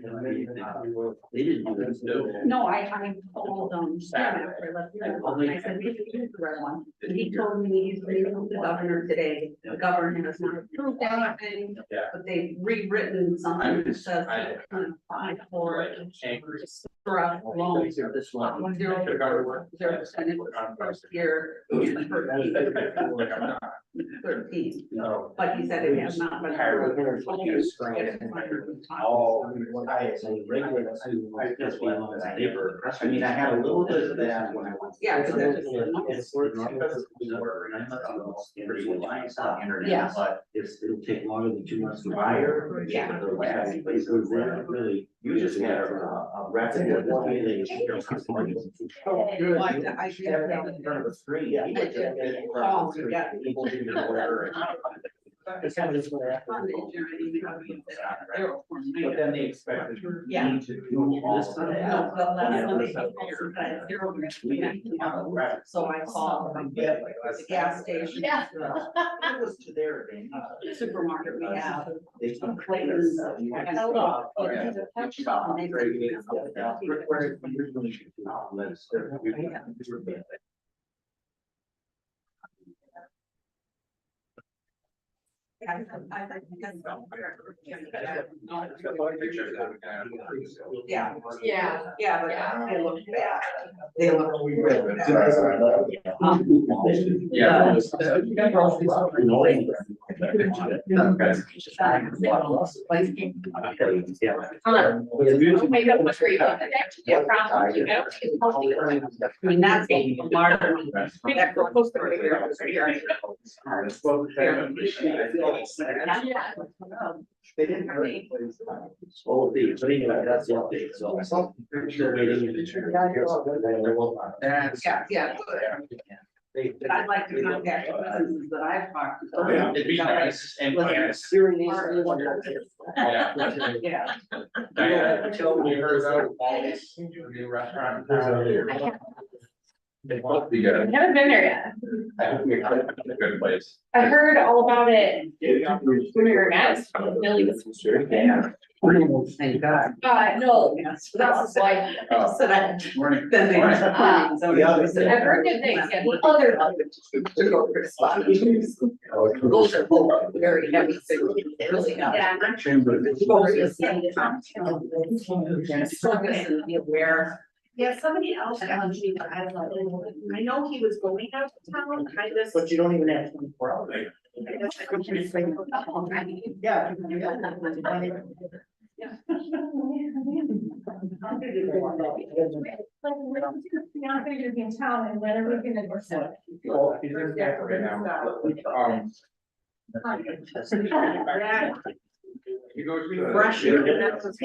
They didn't do No, I told Sam after I left, I said, we should use the red one. And he told me he's meeting with the governor today. The governor has not approved anything, but they've rewritten something that says he can apply for for loans. this one. 0% first year. 13, No. but he said it has not been. I mean, I had a little bit of that when I went. Yeah, because they're just- Pretty reliant on internet, Yeah. but it'll take longer than 2 months to buy her. Yeah. The last places that really, you just had a rapid. I In front of the screen. Yeah. He was just in front of the screen. People didn't know where. But then they expected. Yeah. me to do all of that. No, the last one they Yeah. had 0%. So I called the gas station. Yeah. It was to their advantage. The supermarket we have. They took Clayton's. And Oh, so, and they- Yeah, Yeah. yeah, but they look bad. They look real bad. Yeah. Make up for you. Yeah, problem, you know? I mean, that's a martyr. That girl posted right here. Yeah. They didn't have any place. Well, but anyway, that's the update, so. They're waiting. Yeah, yeah. They. But I'd like to contact the businesses that I've talked to. Yeah, it'd be nice and nice. Yeah. Yeah. Yeah. We heard about all this new restaurant. I haven't been there yet. I hope we have a good place. I heard all about it when we were at Billy was. Thank God. No, Yes. that's why. So that, Morning. then they. I've heard good things, yeah, the other. Those are both very heavy. Really heavy. Yeah. Be aware. Yeah, somebody else challenged me, but I don't know, I know he was going out of town, I just. But you don't even have 24 hours. I guess I could just say, oh, I mean, Yeah. like, when I'm gonna be in town and when are we gonna go? Well, he's in Denver right now. Yeah. You go to. Brush your nose.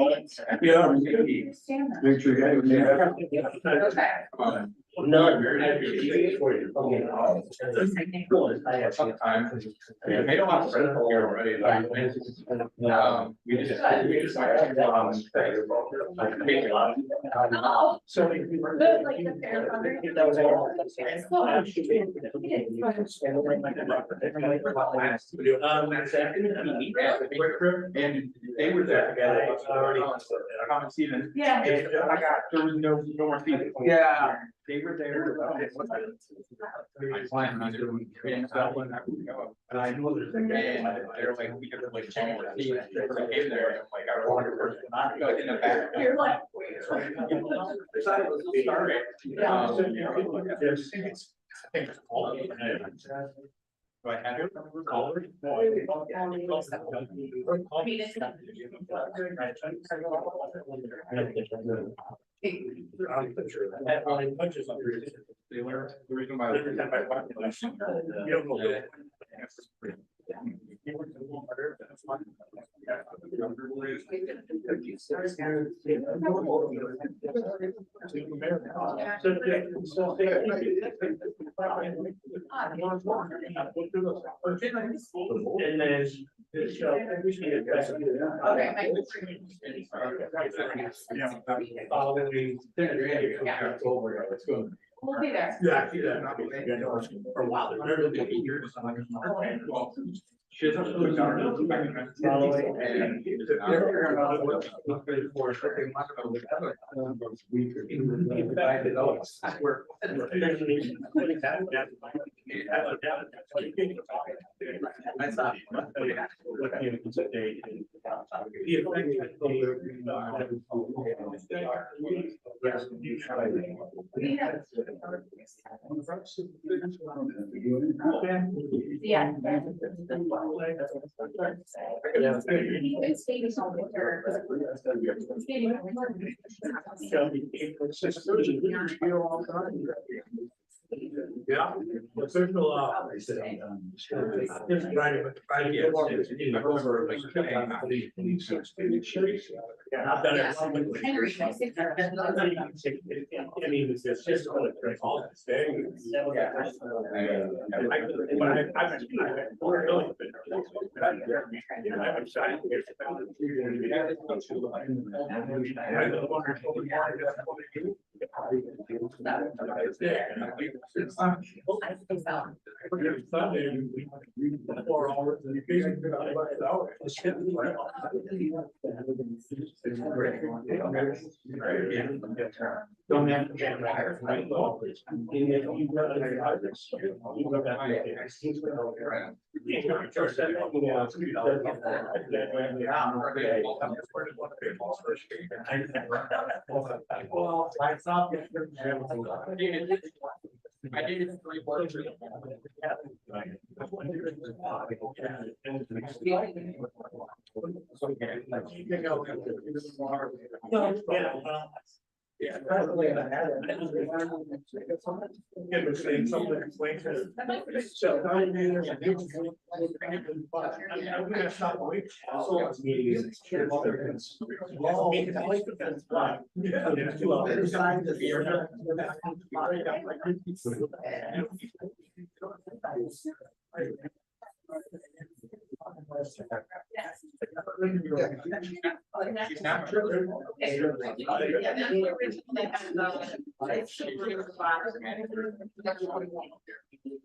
Yeah. Understand that. Make sure you have. Okay. None. Sometimes, they made a lot of friends here already, like. We just. Oh. So. Good, like the fair under. And they were there. Common Stevens. Yeah. And I got, there was no more seating. Yeah. They were there. I planned on doing stuff when I would go. And I know there's a guy, and they're like, we could like 10 more seats. They came there, and I'm like, I want to first, go in the back. You're like. Decided to start it. I think it's all. Do I have it? Colored? The reason why. And then. We'll be there. Yeah, I see that. For a while. She doesn't really darn it. I thought. Yeah. It's maybe something or- it's maybe- Yeah, official, just trying to get more. Yeah, I've done it. Henry, my sister. I mean, it's just all this thing. Sunday, 4 hours, and you basically got about an hour. Don't have to get right. Right. Well, I thought. I did 3 words. Yeah, probably. Yeah, but saying something explains it. So. I'm gonna stop away. So it's meeting.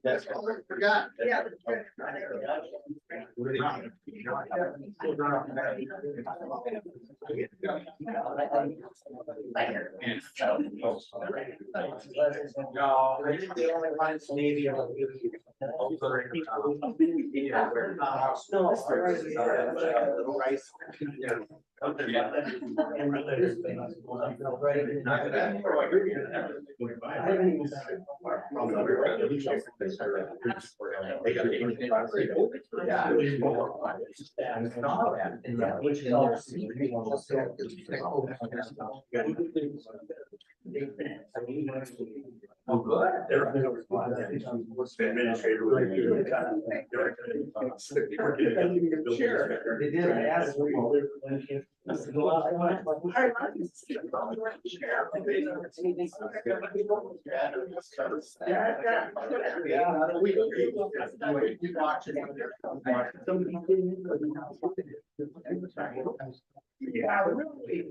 That's what I forgot. Yeah. No, I think the only ones maybe. Little rice. Oh, good. Sure. They did, I asked. Yeah, really.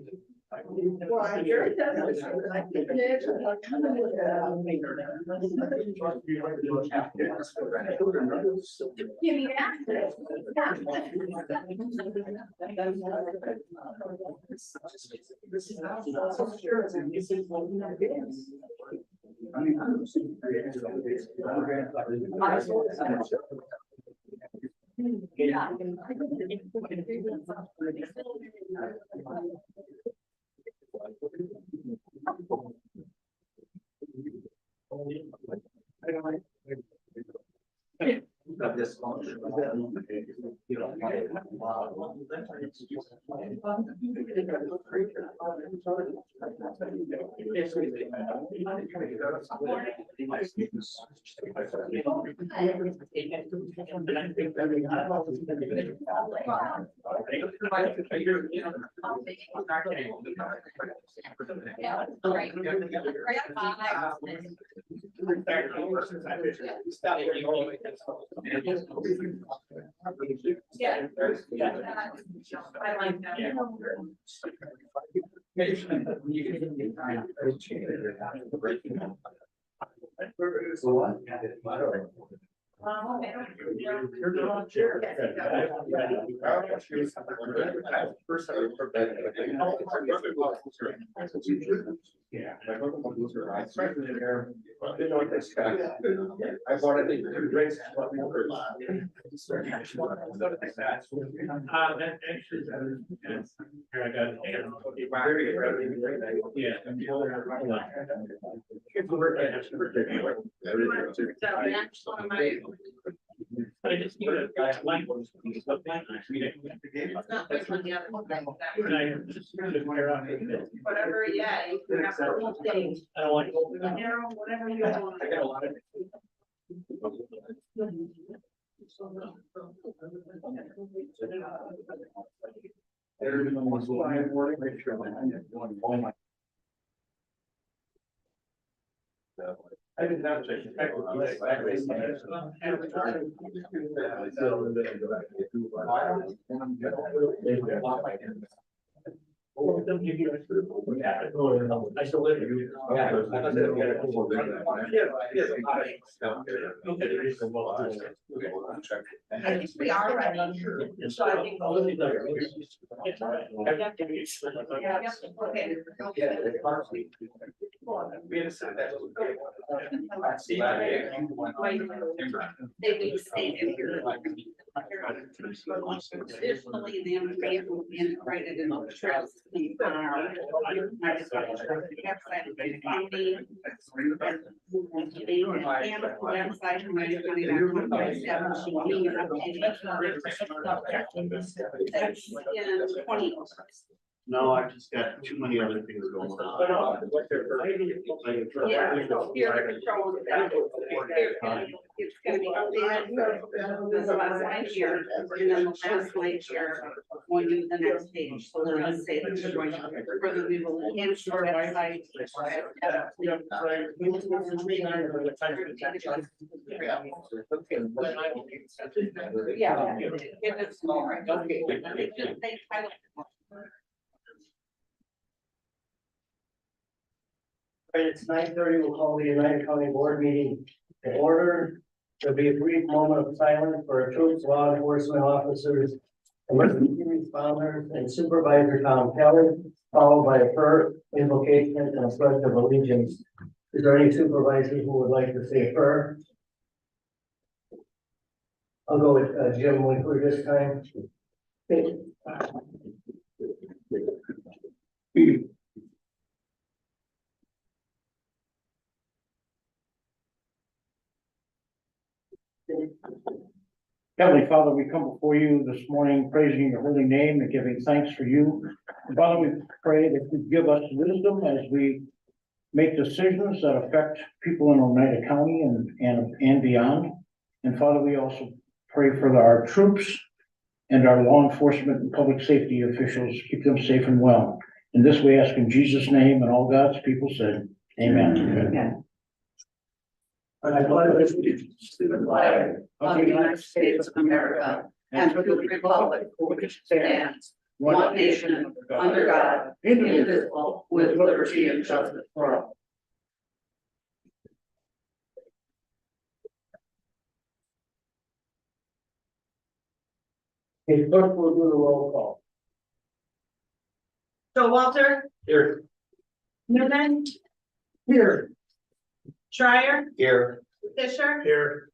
Well, I hear it does. I think it is. Give me access. This is not so sure, and this is what we have been. I mean, I'm Yeah. Of this culture. Yeah, right. Right at 5. Yeah. I like that. So what? You're not chair. Yeah. I wanted to raise. That actually. Here, I got it. Yeah. I just need a like. It's not like when the other one, whatever, yeah, you can have the whole thing, I don't like. narrow, whatever you want. I got a lot of. I didn't have to. I still live here. I think we are ready. So I think. Yeah, okay. They do stay in here. Additionally, the information will be integrated in the trust. On our website, county. And the website, that's in 20. No, I've just got too many other things going on. Yeah, here, control that. It's gonna be updated. This is the last line here, and then the last line here, when you do the next page, so they're gonna say that you're going to, further we will enhance our website. Yeah. It is more. Okay. Just think, I don't- Right, it's 9:30, we'll call the United County Board meeting to order. There'll be a brief moment of silence for our troops, law enforcement officers, emergency responders, and Supervisor Tom Kelly, followed by a prayer, invocation, and a pledge of allegiance. Is there any supervisor who would like to say a prayer? I'll go with Jim Winkler this time. Heavenly Father, we come before you this morning praising your holy name and giving thanks for you. And Father, we pray that you give us wisdom as we make decisions that affect people in Oneida County and beyond. And Father, we also pray for our troops and our law enforcement and public safety officials. Keep them safe and well. In this we ask in Jesus' name, and all God's people said, amen. Amen. I pledge allegiance to the flag Of the United States of America and to the republic for which it stands, one nation, under God, indivisible, with liberty and justice for all. Okay, clerk will do the roll call. Walter, Here. Newman, Here. Schreier, Here. Fisher, Here.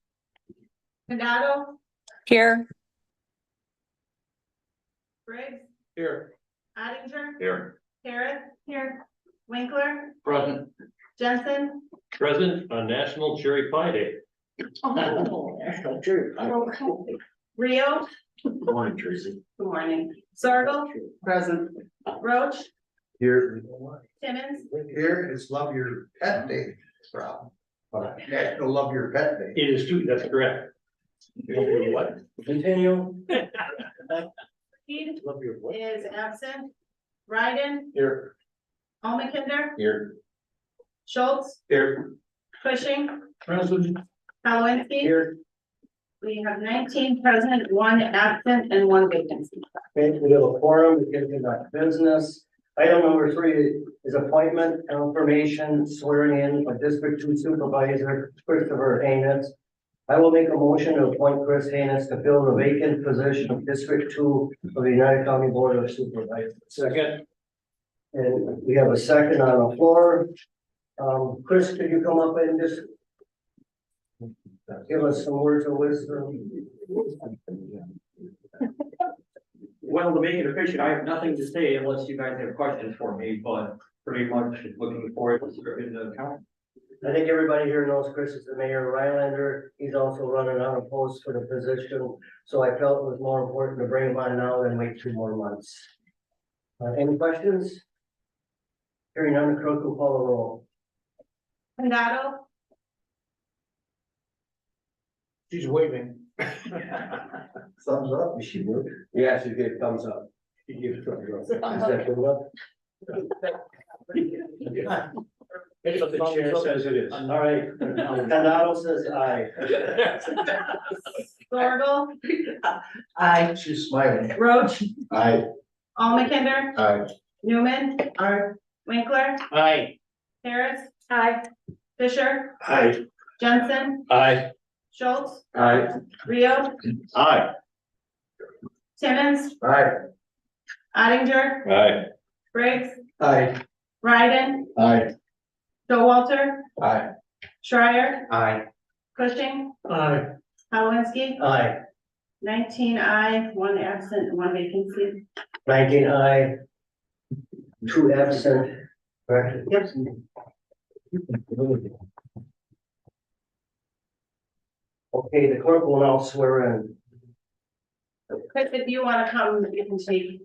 Condado, Here. Briggs, Here. Ottinger, Here. Harris, here, Winkler, Present. Jensen. Present on National Cherry Pie Day. Rio, Good morning, Tracy. good morning, Sargle, Present. Roach, Here, Timmons, here is Love Your Pet Day, Rob. National Love Your Pet Day. It is true, that's correct. What? Continue. Keith Love your what? is absent, Ryden, Here. Almakinder, Here. Schultz, Here. Cushing, Present. Halawinski. Here. We have 19 present, 1 absent, and 1 vacancy. Okay, we have a forum, we can conduct business. Item number 3 is appointment, confirmation, swearing in of District 2 Supervisor Christopher Haynes. I will make a motion to appoint Chris Haynes to fill the vacant position of District 2 of the United County Board of Supervisors. Second. And we have a second on the floor. Chris, could you come up and just give us some words of wisdom? Well, to make it official, I have nothing to say unless you guys have questions for me, but pretty much looking forward to serving the county. I think everybody here knows Chris is the mayor of Rylander. He's also running unopposed for the position. So I felt it was more important to bring him on now than wait 2 more months. Any questions? Hearing none, the clerk will call the roll. Condado, She's waving. Thumbs up, she would. Yeah, she gave thumbs up. She gives thumbs up. Is that good enough? It's what the chair says it is. All right, Condado says aye. Thorville, Aye. She's smiling. Roach, Aye. Almakinder, Aye. Newman, Winkler, Aye. Harris. Aye. Fisher, Aye. Jensen, Aye. Schultz, Aye. Rio, Aye. Timmons, Aye. Ottinger, Aye. Briggs, Aye. Ryden, Aye. Showalter, Aye. Schreier, Aye. Cushing, Aye. Halwinski, Aye. 19 aye, 1 absent, 1 vacancy. 19 aye. 2 absent. Correct? Yep. Okay, the clerk will now swear in. Chris, if you wanna come, you can take.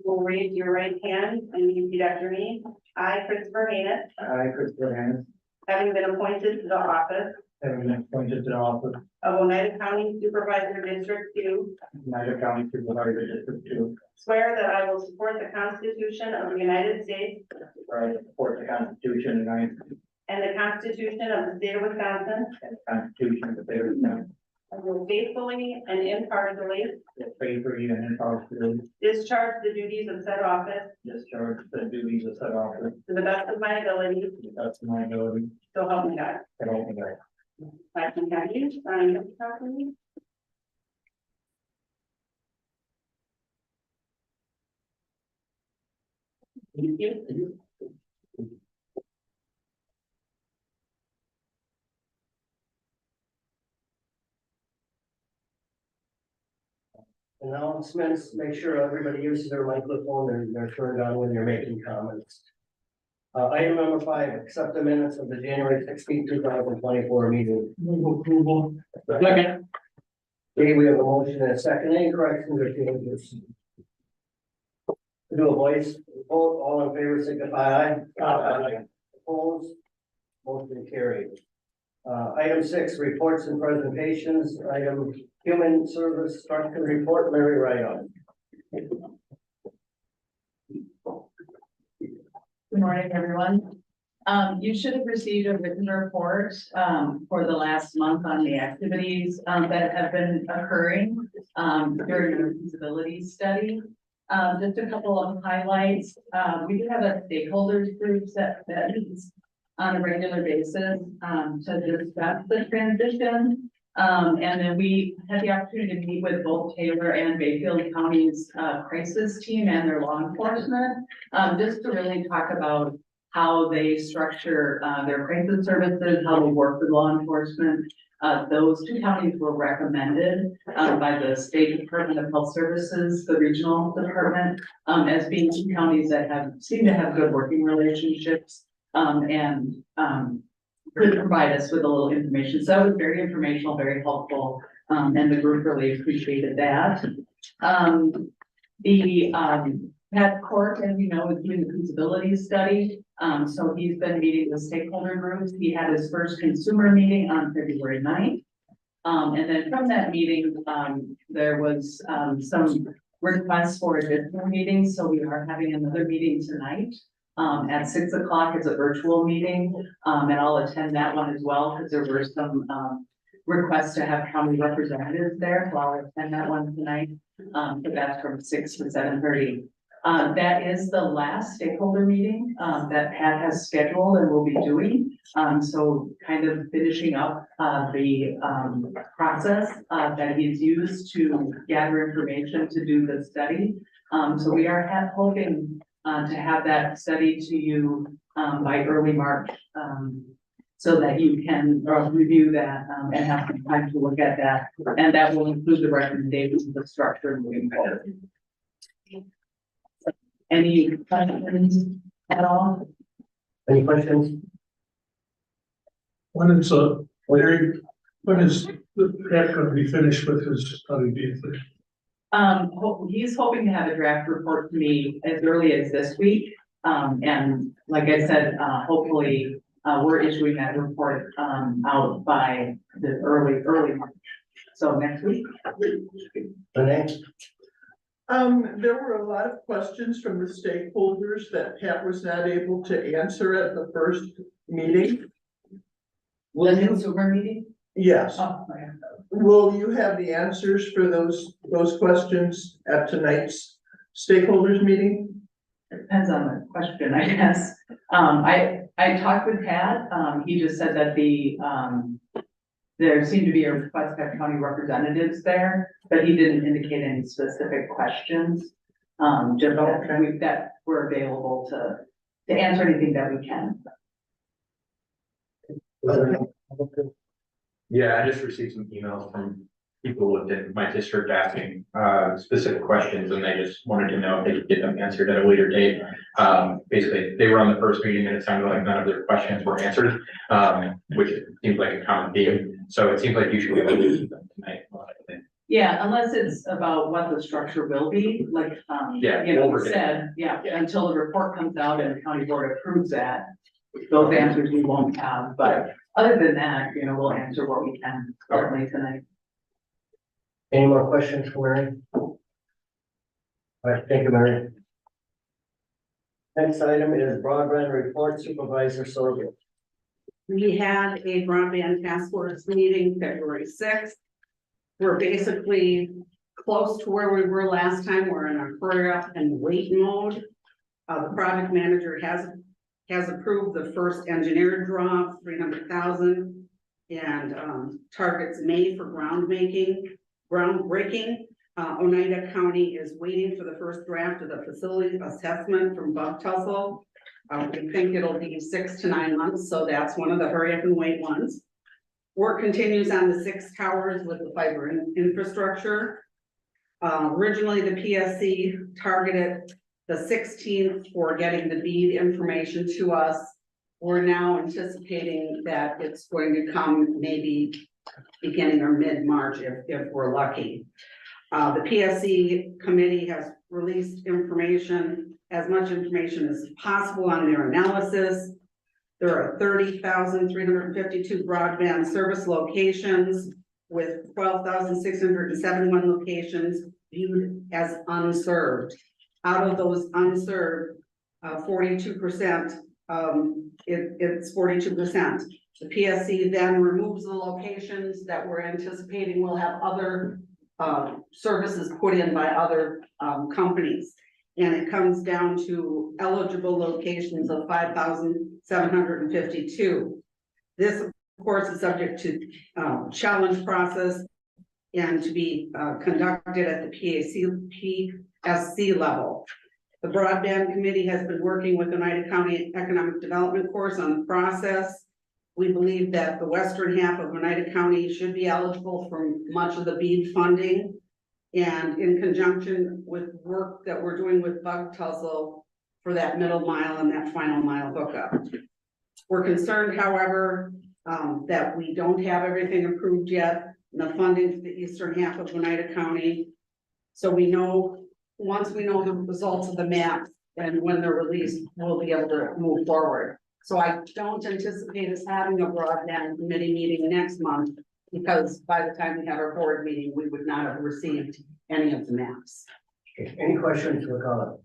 We'll raise your right hand and you repeat after me. I, Christopher Haynes, I, Christopher Haynes, having been appointed to the office having been appointed to the office of Oneida County Supervisor District 2, of United County Supervisor District 2, swear that I will support the Constitution of the United States where I support the Constitution of the United States and the Constitution of the State of Wisconsin, and the Constitution of the State of Wisconsin, and will faithfully and impartially will faithfully and impartially discharge the duties of said office discharge the duties of said office to the best of my ability, to the best of my ability, so help me God. and help me God. I can have you sign this properly. Thank you. Announcements, make sure everybody uses their microphone and they're turned on when you're making comments. Item number 5, accept the minutes of the January 16, 2024 meeting. Move approval. Second. Okay, we have a motion and a second. Any corrections or changes? Do a voice vote. All in favor, signify aye. Aye. Opposed? Motion carried. Item 6, reports and presentations. Item human service structure report, Larry Ryan. Good morning, everyone. You should have received a written report, for the last month on the activities, that have been occurring, during the feasibility study. Just a couple of highlights. We do have a stakeholders group that meets on a regular basis, to discuss the transition. And then we had the opportunity to meet with both Taylor and Bayfield County's crisis team and their law enforcement, just to really talk about how they structure their crisis services, how they work with law enforcement. Those 2 counties were recommended by the State Department of Health Services, the regional department, as being 2 counties that seem to have good working relationships, and could provide us with a little information. So it was very informational, very helpful, and the group really appreciated that. Pat Court, as you know, is doing the feasibility study. So he's been meeting with stakeholder groups. He had his first consumer meeting on February 9th. And then from that meeting, there was some requests for additional meetings. So we are having another meeting tonight. At 6 o'clock. It's a virtual meeting, and I'll attend that one as well, because there were some, requests to have county representatives there, so I'll attend that one tonight. So that's from 6 to 7:30. That is the last stakeholder meeting, that Pat has scheduled and will be doing. So kind of finishing up, the, process, that he's used to gather information to do the study. So we are hoping, to have that study to you, by early March. So that you can review that, and have some time to look at that. And that will include the recommendations of the structure moving forward. Any questions at all? Any questions? When is, Larry, when is Pat gonna be finished with his study, do you think? He's hoping to have a draft report to me as early as this week. And like I said, hopefully, we're issuing that report, out by the early March. So next week. Renee? There were a lot of questions from the stakeholders that Pat was not able to answer at the first meeting. The consumer meeting? Yes. Oh, okay. Will you have the answers for those questions at tonight's stakeholders meeting? Depends on the question, I guess. I talked with Pat, he just said that there seemed to be a request to have county representatives there, but he didn't indicate any specific questions. Just that we're available to answer anything that we can. Yeah, I just received some emails from people within my district asking specific questions, and they just wanted to know if they could get them answered at a later date. Basically, they were on the first meeting and it sounded like none of their questions were answered, which seems like a common theme. So it seems like you should be able to do them tonight. Yeah, unless it's about what the structure will be, like, Yeah, you know, we'll said, yeah, until the report comes out and the county board approves that. Those answers we won't have, but other than that, you know, we'll answer what we can certainly tonight. Any more questions for Mary? All right, thank you, Mary. Next item is broadband report, Supervisor Sorrell. We had a broadband task force meeting February 6th. We're basically close to where we were last time. We're in a hurry up and wait mode. The project manager has approved the first engineered draw, 300,000, and targets May for groundbreaking. Oneida County is waiting for the first draft of the facility assessment from Buck Tussle. We think it'll be 6 to 9 months, so that's one of the hurry up and wait ones. Work continues on the 6 towers with the fiber infrastructure. Originally, the PSC targeted the 16th for getting the BEAD information to us. We're now anticipating that it's going to come maybe beginning or mid-March if we're lucky. The PSC committee has released information, as much information as possible on their analysis. There are 30,352 broadband service locations with 12,671 locations viewed as unserved. Out of those unserved, 42%, it's 42%. The PSC then removes the locations that we're anticipating will have other services put in by other companies. And it comes down to eligible locations of 5,752. This, of course, is subject to challenge process and to be conducted at the PSC level. The broadband committee has been working with the Oneida County Economic Development Course on the process. We believe that the western half of Oneida County should be eligible for much of the BEAD funding. And in conjunction with work that we're doing with Buck Tussle for that middle mile and that final mile hookup. We're concerned, however, that we don't have everything approved yet, the funding for the eastern half of Oneida County. So we know, once we know the results of the map and when they're released, we'll be able to move forward. So I don't anticipate us having a broadband committee meeting next month, because by the time we have our board meeting, we would not have received any of the maps. Any questions for Colin?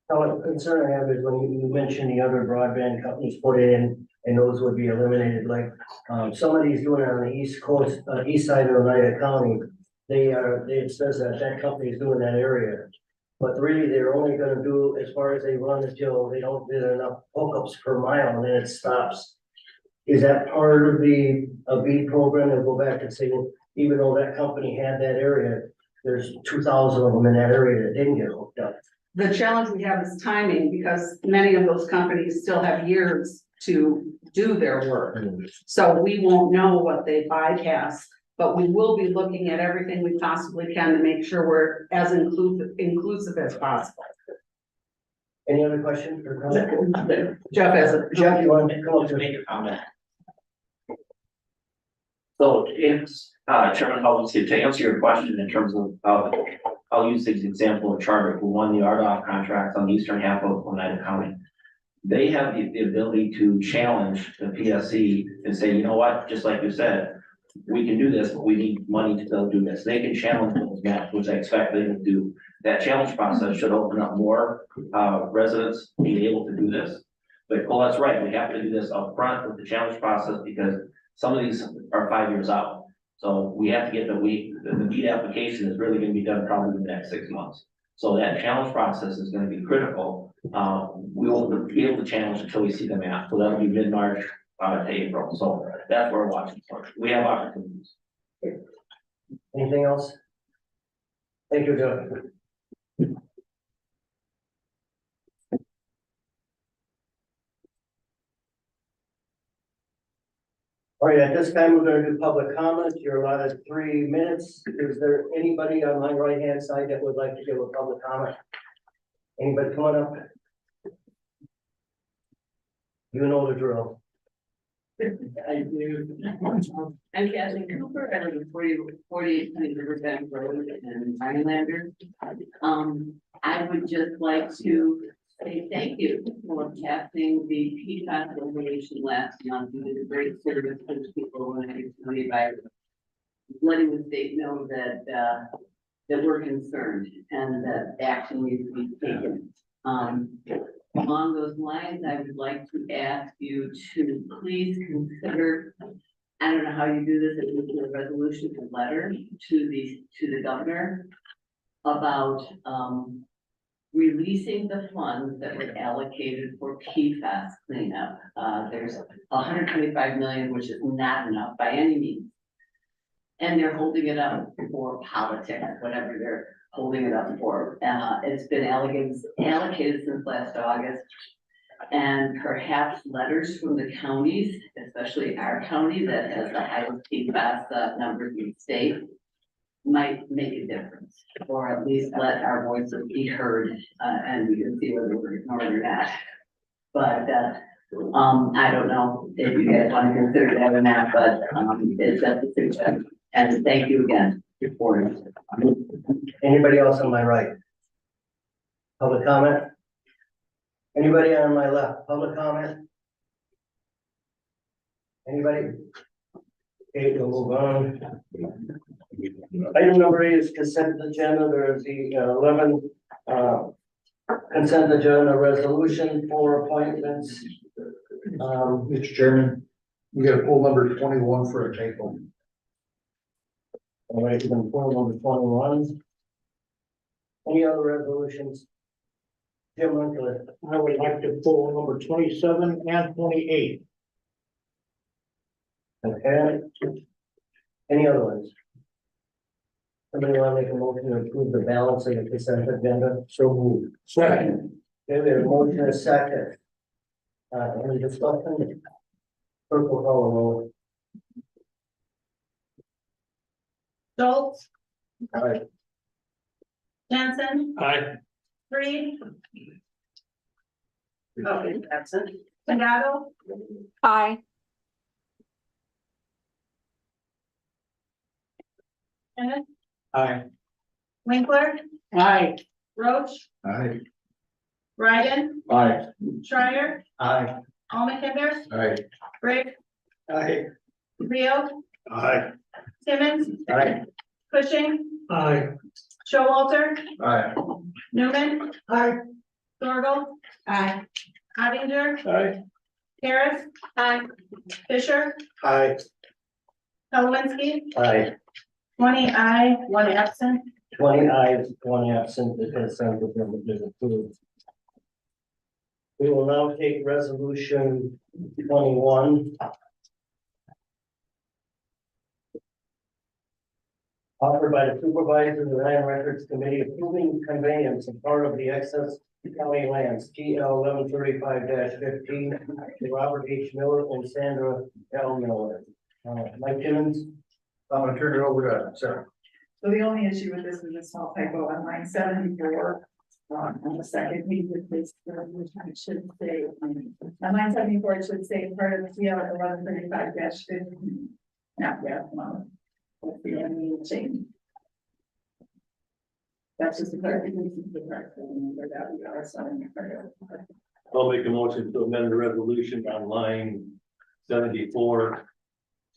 Now, the concern I have is when you mentioned the other broadband companies put in, and those would be eliminated, like, somebody's doing it on the east coast, east side of Oneida County. it says that that company is doing that area. But really, they're only gonna do as far as they run until they don't get enough hookups per mile, and then it stops. Is that part of the, BEAD program? They'll go back and say, well, even though that company had that area, there's 2,000 of them in that area that didn't get hooked up. The challenge we have is timing, because many of those companies still have years to do their work. So we won't know what they bypass, but we will be looking at everything we possibly can to make sure we're as inclusive as possible. Any other questions or comments? Jeff has a. Jeff, you want to come up To to make a comment. So, it's, Chairman Hubbard, to answer your question in terms of, I'll use this example of Charter, who won the RDOF contract on the eastern half of Oneida County. They have the ability to challenge the PSC and say, you know what, just like you said, we can do this, but we need money to still do this. They can challenge those maps, which I expect they will do. That challenge process should open up more, residents being able to do this. But, well, that's right, we have to do this upfront with the challenge process, because some of these are 5 years out. So we have to get the BEAD application is really gonna be done probably in the next 6 months. So that challenge process is gonna be critical. We won't be able to challenge until we see the map. So that'll be mid-March, to April. So that's where we're watching for. We have opportunities. anything else? Thank you, Jeff. All right, at this time, we're gonna do public comment. You're allotted 3 minutes. Is there anybody on my right-hand side that would like to give a public comment? Anybody coming up? You know the drill. I do. I'm Kathleen Cooper, I live at 48 Riverbank Road in Highlander. I would just like to say thank you for passing the PFAS regulation last month. You did a great service to the people when I was by letting the state know that that we're concerned and that action needs to be taken. Along those lines, I would like to ask you to please consider, I don't know how you do this, if you do a resolution or letter to the governor about releasing the funds that were allocated for PFAS cleanup. There's 125 million, which is not enough by any means. And they're holding it up for politics, whatever they're holding it up for. It's been allocated since last August. And perhaps letters from the counties, especially our county that has the highest PFAS numbers in the state, might make a difference, or at least let our voices be heard, and we can see whether we're ignored or not. But I don't know if you guys want to consider that or not, but it's just a suggestion. And thank you again for it. Anybody else on my right? Public comment? Anybody on my left? Public comment? Anybody? Okay, we'll move on. Item number 8 is consent agenda. There's the 11 consent agenda resolution for appointments. Mr. Chairman, we got a poll number 21 for a table. All right, we're gonna pull number 21. Any other resolutions? Jim Winkler. I would like to pull number 27 and 28. Okay. Any other ones? Somebody want to make a motion to approve the balance of the consent agenda? So moved. Second. Okay, we have a motion and a second. Any discussion? Purple color roll. Schultz, All right. Jensen, Aye. Reed, Okay, absent. Tagato, Aye. Kenneth, Aye. Winkler, Aye. Roach, Aye. Ryan, Aye. Schreier, Aye. Almakinder, Aye. Rick, Aye. Rio, Aye. Timmons, Aye. Cushing, Aye. Showalter, Aye. Newman, Aye. Dorgal, Aye. Ottinger, Aye. Harris, Fisher, Aye. Kowinski, Aye. 20 aye, 1 absent. 20 ayes, 1 absent, the consent agenda is approved. We will now take resolution 21. Offered by the supervisor of the Land Records Committee approving conveyance of part of the excess county lands, GL 1135-15, to Robert H. Miller and Sandra L. Miller. Mike Timmons. I'm gonna turn it over to Sarah. So the only issue with this is a small typo on line 74. On the second page, it says, which I should say, on line 74, it should say part of the CL 1135-15. Not yet, that's the only change. That's just a clarification for the correct number that we are signing. I'll make a motion to amend the resolution on line 74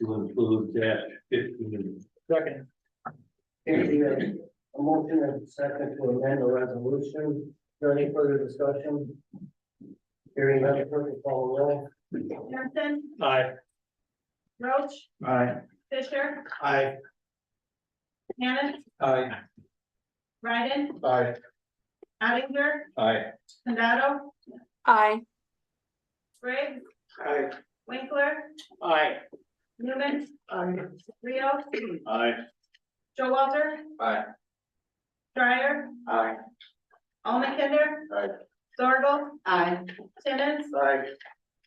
to include -15. Second. Here's a motion and a second to amend the resolution. Is there any further discussion? Hearing none, clerk will call the roll. Johnson, Aye. Roach, Aye. Fisher, Aye. Hannah, Aye. Ryden, Aye. Ottinger, Aye. Condado, Aye. Briggs, Aye. Winkler, Aye. Newman, Rio, Aye. Showalter, Aye. Dryer, Aye. Almakinder, Aye. Zorgel, aye, Timmons, Aye.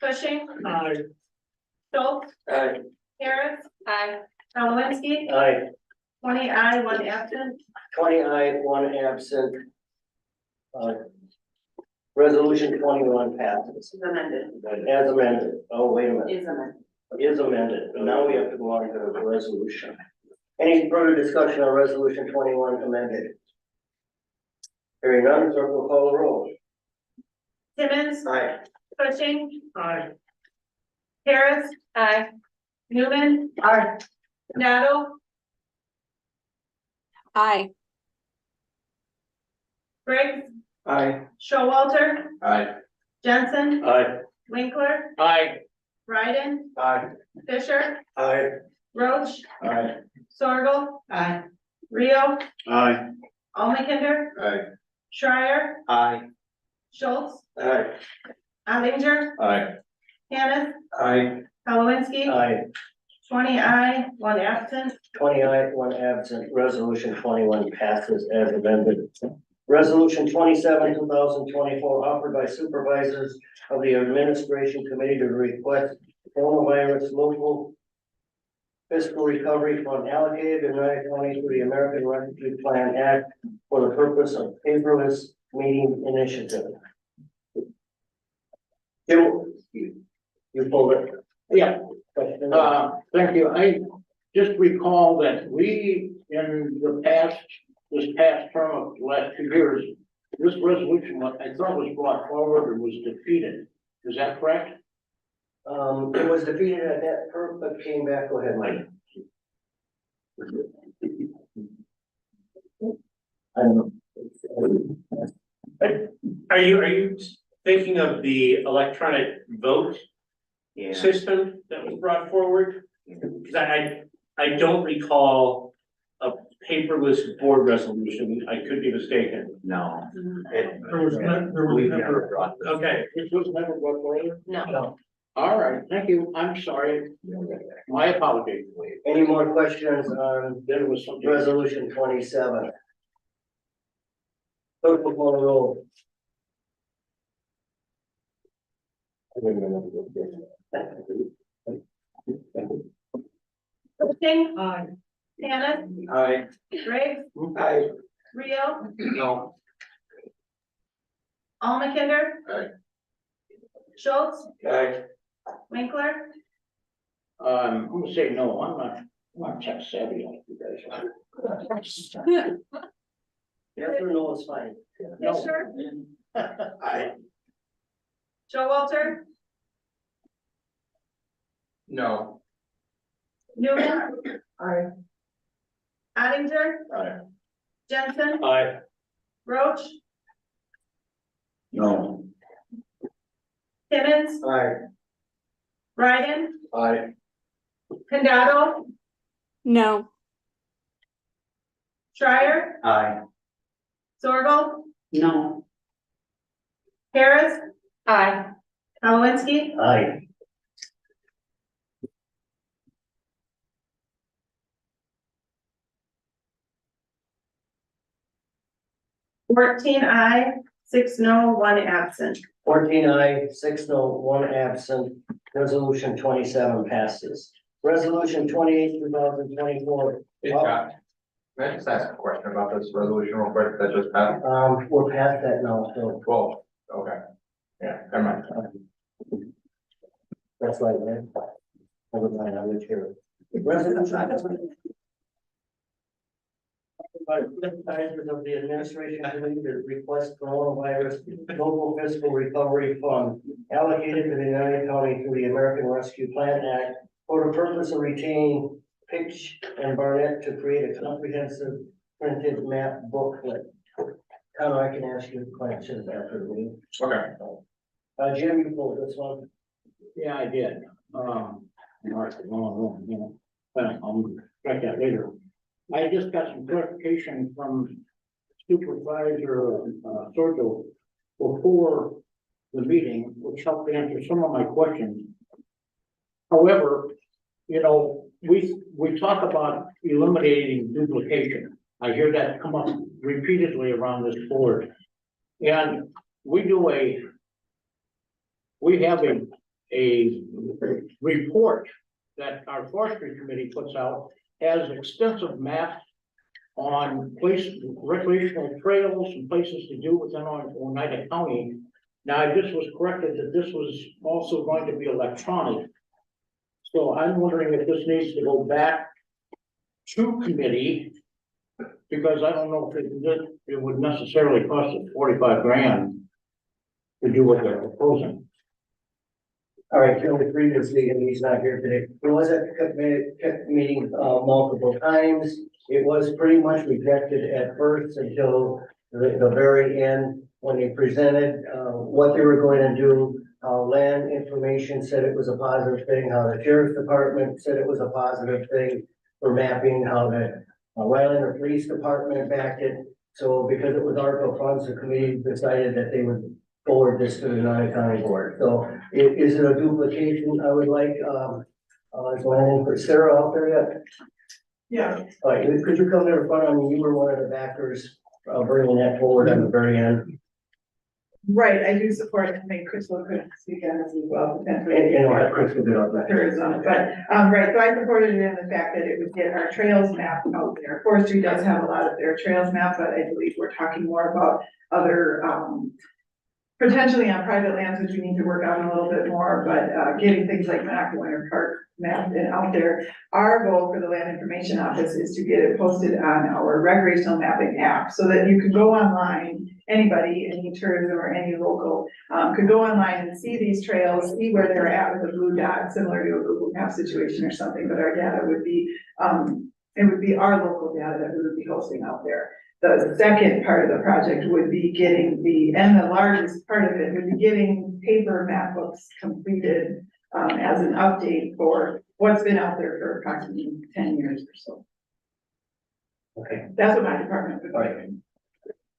Cushing, Aye. Schultz, Aye. Harris, Aye. Talawinski, Aye. 20 aye, 1 absent. 20 aye, 1 absent. Resolution 21 passes. Amended. As amended. Oh, wait a minute. Is amended. Is amended. Now we have to go on to the resolution. Any further discussion on resolution 21 amended? Hearing none, clerk will call the roll. Timmons, Aye. Cushing, Aye. Harris, Aye. Newman, Condado, Aye. Briggs, Aye. Showalter, Aye. Jensen, Aye. Winkler, Aye. Ryden, Aye. Fisher, Aye. Roach, Aye. Sorgel, aye, Rio, Aye. Almakinder, Aye. Schreier, Aye. Schultz, Aye. Ottinger, Aye. Hannah, Aye. Talawinski, Aye. 20 aye, 1 absent. 20 aye, 1 absent. Resolution 21 passes as amended. Resolution 27, 2024, offered by supervisors of the Administration Committee to request coronavirus local fiscal recovery fund allocated in United County through the American Refugee Plan Act for the purpose of paperless meeting initiative. You pulled it. Yeah. Question? Thank you. I just recall that we, in the past, this past term of the last 2 years, this resolution, I thought was brought forward and was defeated. Is that correct? It was defeated at that term, but came back. Go ahead, Mike. I don't know. Are you thinking of the electronic vote system that was brought forward? Because I don't recall a paperless board resolution. I could be mistaken. No. There was never. Okay. This was never brought forward? No. All right, thank you. I'm sorry. My apologies. Any more questions on There was something. resolution 27? Clerk will call the roll. Cushing, Hannah, Aye. Briggs, Aye. Rio, No. Almakinder. Aye. Schultz, Aye. Winkler, I'm gonna say no, I'm not tech savvy like you guys are. Yes or no is fine. No. Fisher, Aye. Showalter, No. Newman, Aye. Ottinger, Aye. Jensen, Aye. Roach, No. Timmons, Aye. Ryden, Aye. Condado, No. Schreier, Aye. Zorgel, No. Harris, Aye. Kalowinski, Aye. fourteen aye, 6 no, 1 absent. 14 aye, 6 no, 1 absent. Resolution 27 passes. Resolution 28, 2024. Hey, Scott. Can I just ask a question about this resolution real quick that just passed? We're past that now, so Well, okay. Yeah, never mind. that's right, man. Never mind, I was here. Resolution. By advertisement of the administration committee to request coronavirus local fiscal recovery fund allocated to the United County through the American Rescue Plan Act for the purpose of retaining Pitch and Barnett to create a comprehensive printed map booklet. Connor, I can ask you questions after the meeting. Okay. Jim, you pulled this one. Yeah, I did. Mark, but I'll check that later. I just got some clarification from Supervisor, Sordo before the meeting, which helped answer some of my questions. However, we talk about eliminating duplication. I hear that come up repeatedly around this board. And we have a report that our forestry committee puts out, has extensive maps on recreational trails and places to do within Oneida County. Now, I just was corrected that this was also going to be electronic. So I'm wondering if this needs to go back to committee, because I don't know if it would necessarily cost us 45 grand to do what they're proposing. All right, previously, and he's not here today. It was at the meeting multiple times. It was pretty much rejected at first until the very end when they presented what they were going to do. Land information said it was a positive thing, how the sheriff's department said it was a positive thing for mapping, how the Rylander Police Department backed it. So because it was ARPA funds, the committee decided that they would forward this to the United County Board. So is it a duplication? I would like, is my name for Sarah out there yet? Yeah. All right, could you come to the front? I mean, you were one of the backers, bringing that forward at the very end. Right, I do support it. I think Crystal could speak on this as well. And I'll have Crystal get on that. Right, so I supported it in the fact that it would get our trails map out there. Forestry does have a lot of their trails map, but I believe we're talking more about other, potentially on private lands, which we need to work on a little bit more, but getting things like Winter Park mapped and out there. Our goal for the Land Information Office is to get it posted on our recreational mapping app so that you can go online, anybody, any tourism or any local, could go online and see these trails, see where they're at with a blue dot, similar to a Google Map situation or something, but our data would be, it would be our local data that we would be hosting out there. The second part of the project would be getting and the largest part of it would be getting paper map books completed as an update for what's been out there for approximately 10 years or so. Okay. That's what my department would do. All right.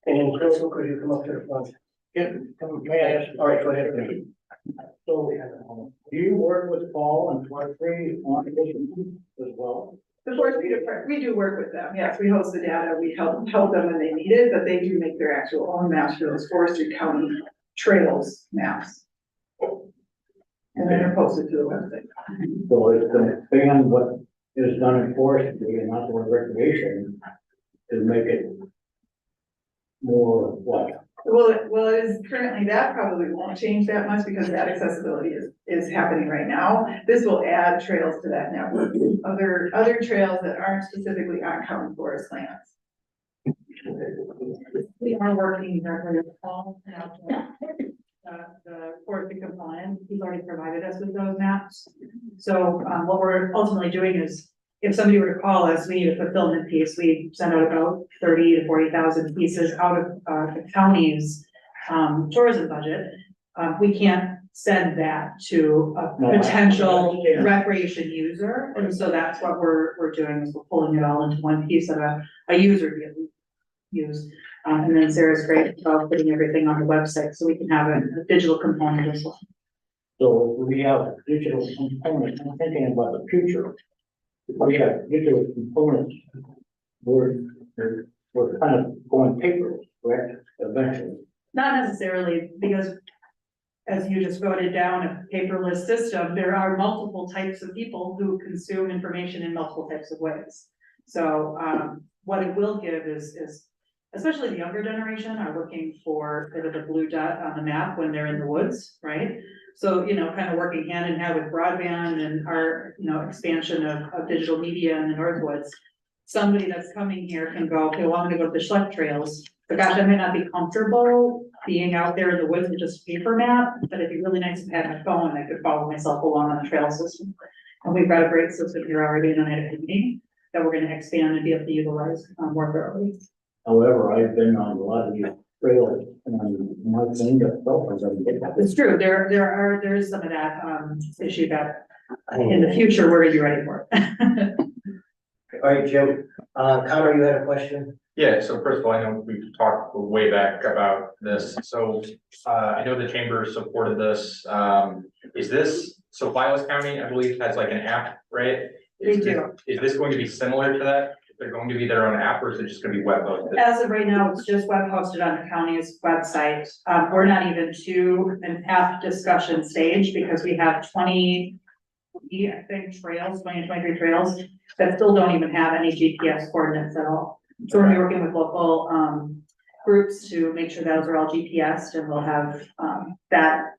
And Crystal, could you come up to the front? May I ask? All right, go ahead. So, do you work with Paul and forestry on this as well? The forestry department, we do work with them. Yes, we host the data. We help them when they need it, but they do make their actual own maps for those forestry county trails maps. And then they're posted to the website. So it's to expand what is done in forestry and outdoor recreation to make it more what? Well, it is currently, that probably won't change that much because that accessibility is happening right now. This will add trails to that network, other trails that aren't specifically on county forest lands. We are working directly with Paul and the forestry compliance. He's already provided us with those maps. So what we're ultimately doing is, if somebody were to call us, we need a fulfillment piece. We send out about 30 to 40,000 pieces out of the county's tourism budget. We can't send that to a No, I- potential yeah. recreation user. And so that's what we're doing, is we're pulling it all into one piece of a user can use. And then Sarah's great about putting everything on the website, so we can have a digital component as well. So we have digital components, I'm thinking about the future. We have digital components, we're kind of going paperless, correct, eventually. Not necessarily, because as you just voted down a paperless system, there are multiple types of people who consume information in multiple types of ways. So, what it will give is especially the younger generation are looking for sort of the blue dot on the map when they're in the woods, right? So, kind of working hand in hand with broadband and our, expansion of digital media in the Northwoods. Somebody that's coming here can go, okay, well, I'm gonna go to the Schlecht trails, but gosh, I may not be comfortable being out there in the woods with just a paper map, but it'd be really nice to have my phone, I could follow myself along on the trail system. And we've got a great system here already in Oneida County that we're gonna expand and be able to utilize more thoroughly. However, I've been on a lot of these trails and my thing that felt like I did that. It's true, there is some of that, issue that in the future, we're gonna be ready for it. All right, Jim, Connor, you had a question? Yeah, so first of all, I know we've talked way back about this, so, I know the chamber supported this, is this, so Vilas County, I believe, has like an app, right? They do. Is this going to be similar to that? They're going to be their own app, or is it just gonna be web hosted? As of right now, it's just web hosted on the county's website. We're not even to an app discussion stage because we have 20, I think, 23 trails that still don't even have any GPS coordinates at all. So we're working with local, groups to make sure those are all GPSed, and we'll have, that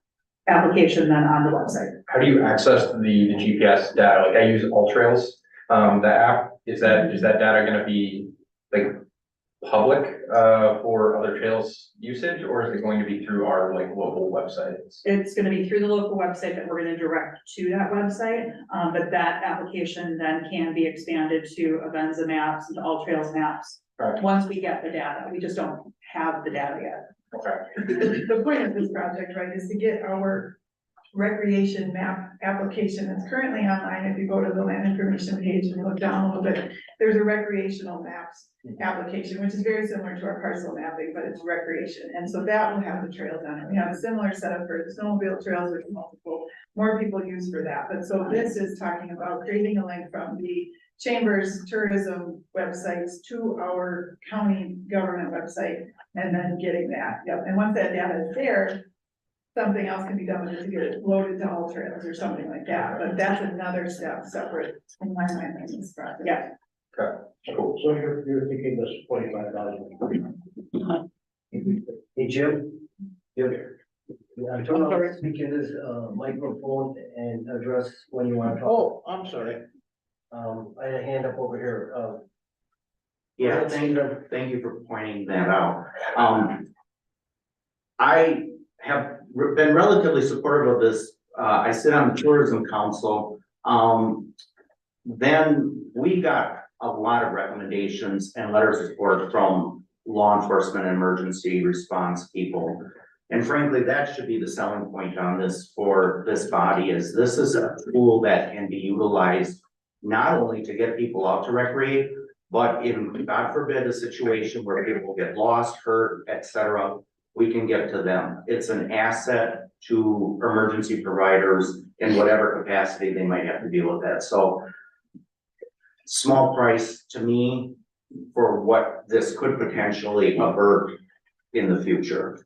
application then on the website. How do you access the GPS data? Like I use AllTrails, the app, is that data gonna be like public, for other trails usage, or is it going to be through our like local websites? It's gonna be through the local website that we're gonna direct to that website, but that application then can be expanded to Avenza maps and All Trails maps. Right. Once we get the data, we just don't have the data yet. Okay. The point of this project, right, is to get our recreation map application that's currently online. If you go to the land information page and look down a little bit, there's a recreational maps application, which is very similar to our parcel mapping, but it's recreation. And so that will have the trails on it. We have a similar setup for the snowmobile trails, which more people use for that. But so this is talking about creating a link from the chamber's tourism websites to our county government website, and then getting that. Yep. And once that data is there, something else can be done with it to get it loaded to All Trails or something like that. But that's another step separate in my mind in this project. Yeah. Okay, cool. So you're thinking this 45,000. Hey, Jim? Turn on, speak in this, microphone and address when you want to talk. Oh, I'm sorry. I had a hand up over here, Yeah, thank you for pointing that out. I have been relatively supportive of this. I sit on the tourism council. Then we got a lot of recommendations and letters of support from law enforcement and emergency response people. And frankly, that should be the selling point on this for this body, is this is a tool that can be utilized not only to get people out to recreate, but in, God forbid, a situation where people get lost, hurt, etc., we can get to them. It's an asset to emergency providers in whatever capacity they might have to deal with that. So small price to me for what this could potentially avert in the future.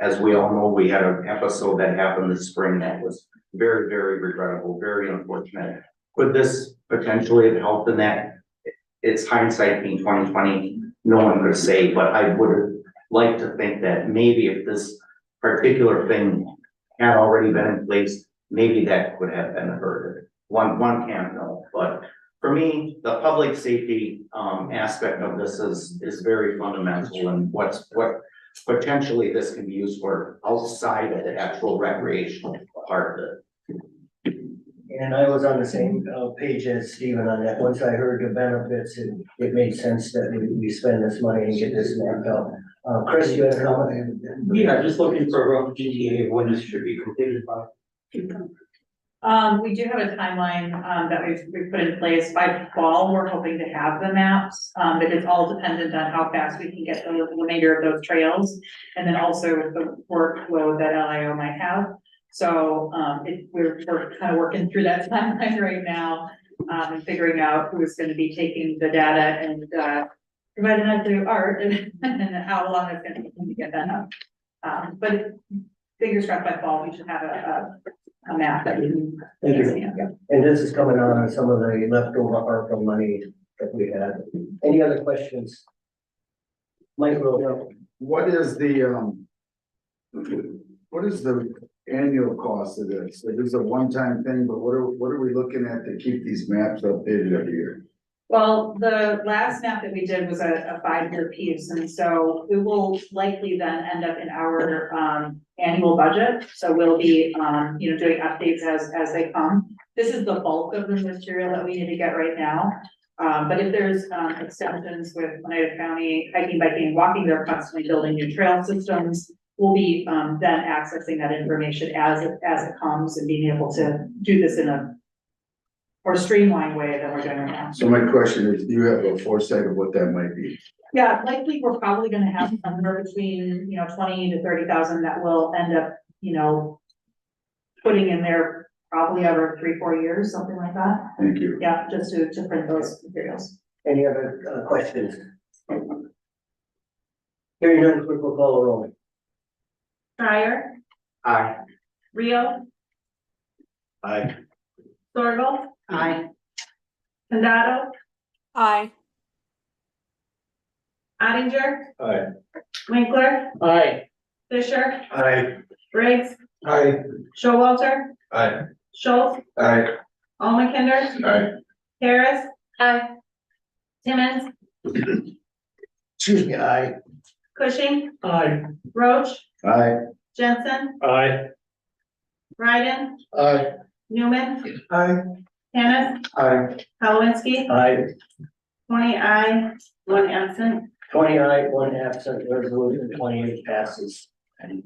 As we all know, we had an episode that happened this spring that was very, very regrettable, very unfortunate. Could this potentially have helped in that? It's hindsight being 2020, no one could say, but I would like to think that maybe if this particular thing had already been in place, maybe that could have been averted. One can't know, but for me, the public safety aspect of this is very fundamental, and what potentially this can be used for outside of the actual recreational part of it. and I was on the same page as Stephen on that. Once I heard the benefits, it made sense that we spend this money and get this mapped out. Chris, you had a comment? Yeah, just looking for a rough GTA of when this should be completed by. We do have a timeline, that we've put in place by fall. We're hoping to have the maps. But it's all dependent on how fast we can get the remainder of those trails. And then also with the workload that LIO might have. So, we're kind of working through that timeline right now. And figuring out who's gonna be taking the data and, providing that to Art and how long it's gonna take to get that up. But fingers crossed by fall, we should have a map that we can. Thank you. And this is coming on some of the leftover ARPA money that we had. Any other questions? Mike, What is the annual cost of this? It is a one-time thing, but what are we looking at to keep these maps updated every year? Well, the last map that we did was a 5-year piece, and so we will likely then end up in our annual budget. So we'll be doing updates as they come. This is the bulk of the material that we need to get right now. But if there's extensions with Oneida County hiking, biking, and walking, they're constantly building new trail systems. We'll be then accessing that information as it comes and being able to do this in a more streamlined way than we're doing right now. So my question is, do you have a foresight of what that might be? Yeah, likely we're probably gonna have somewhere between, 20 to 30,000 that will end up, putting in there probably over 3-4 years, something like that. Thank you. Yeah, just to print those materials. any other questions? Hearing none, clerk will call the roll. Fryer, Aye. Rio, Aye. Sorgel, Aye. Condado, Aye. Ottinger, Aye. Winkler, Aye. Fisher, Aye. Briggs, Aye. Showalter, Aye. Schultz, Aye. Almakinder, Aye. Harris. Aye. Timmons, Excuse me, aye. Cushing, Aye. Roach, Aye. Jensen, Aye. Ryden, Aye. Newman, Aye. Hannah, Aye. Halowinski, Aye. 20 aye, 1 absent. 20 aye, 1 absent, resolution 28 passes. Okay,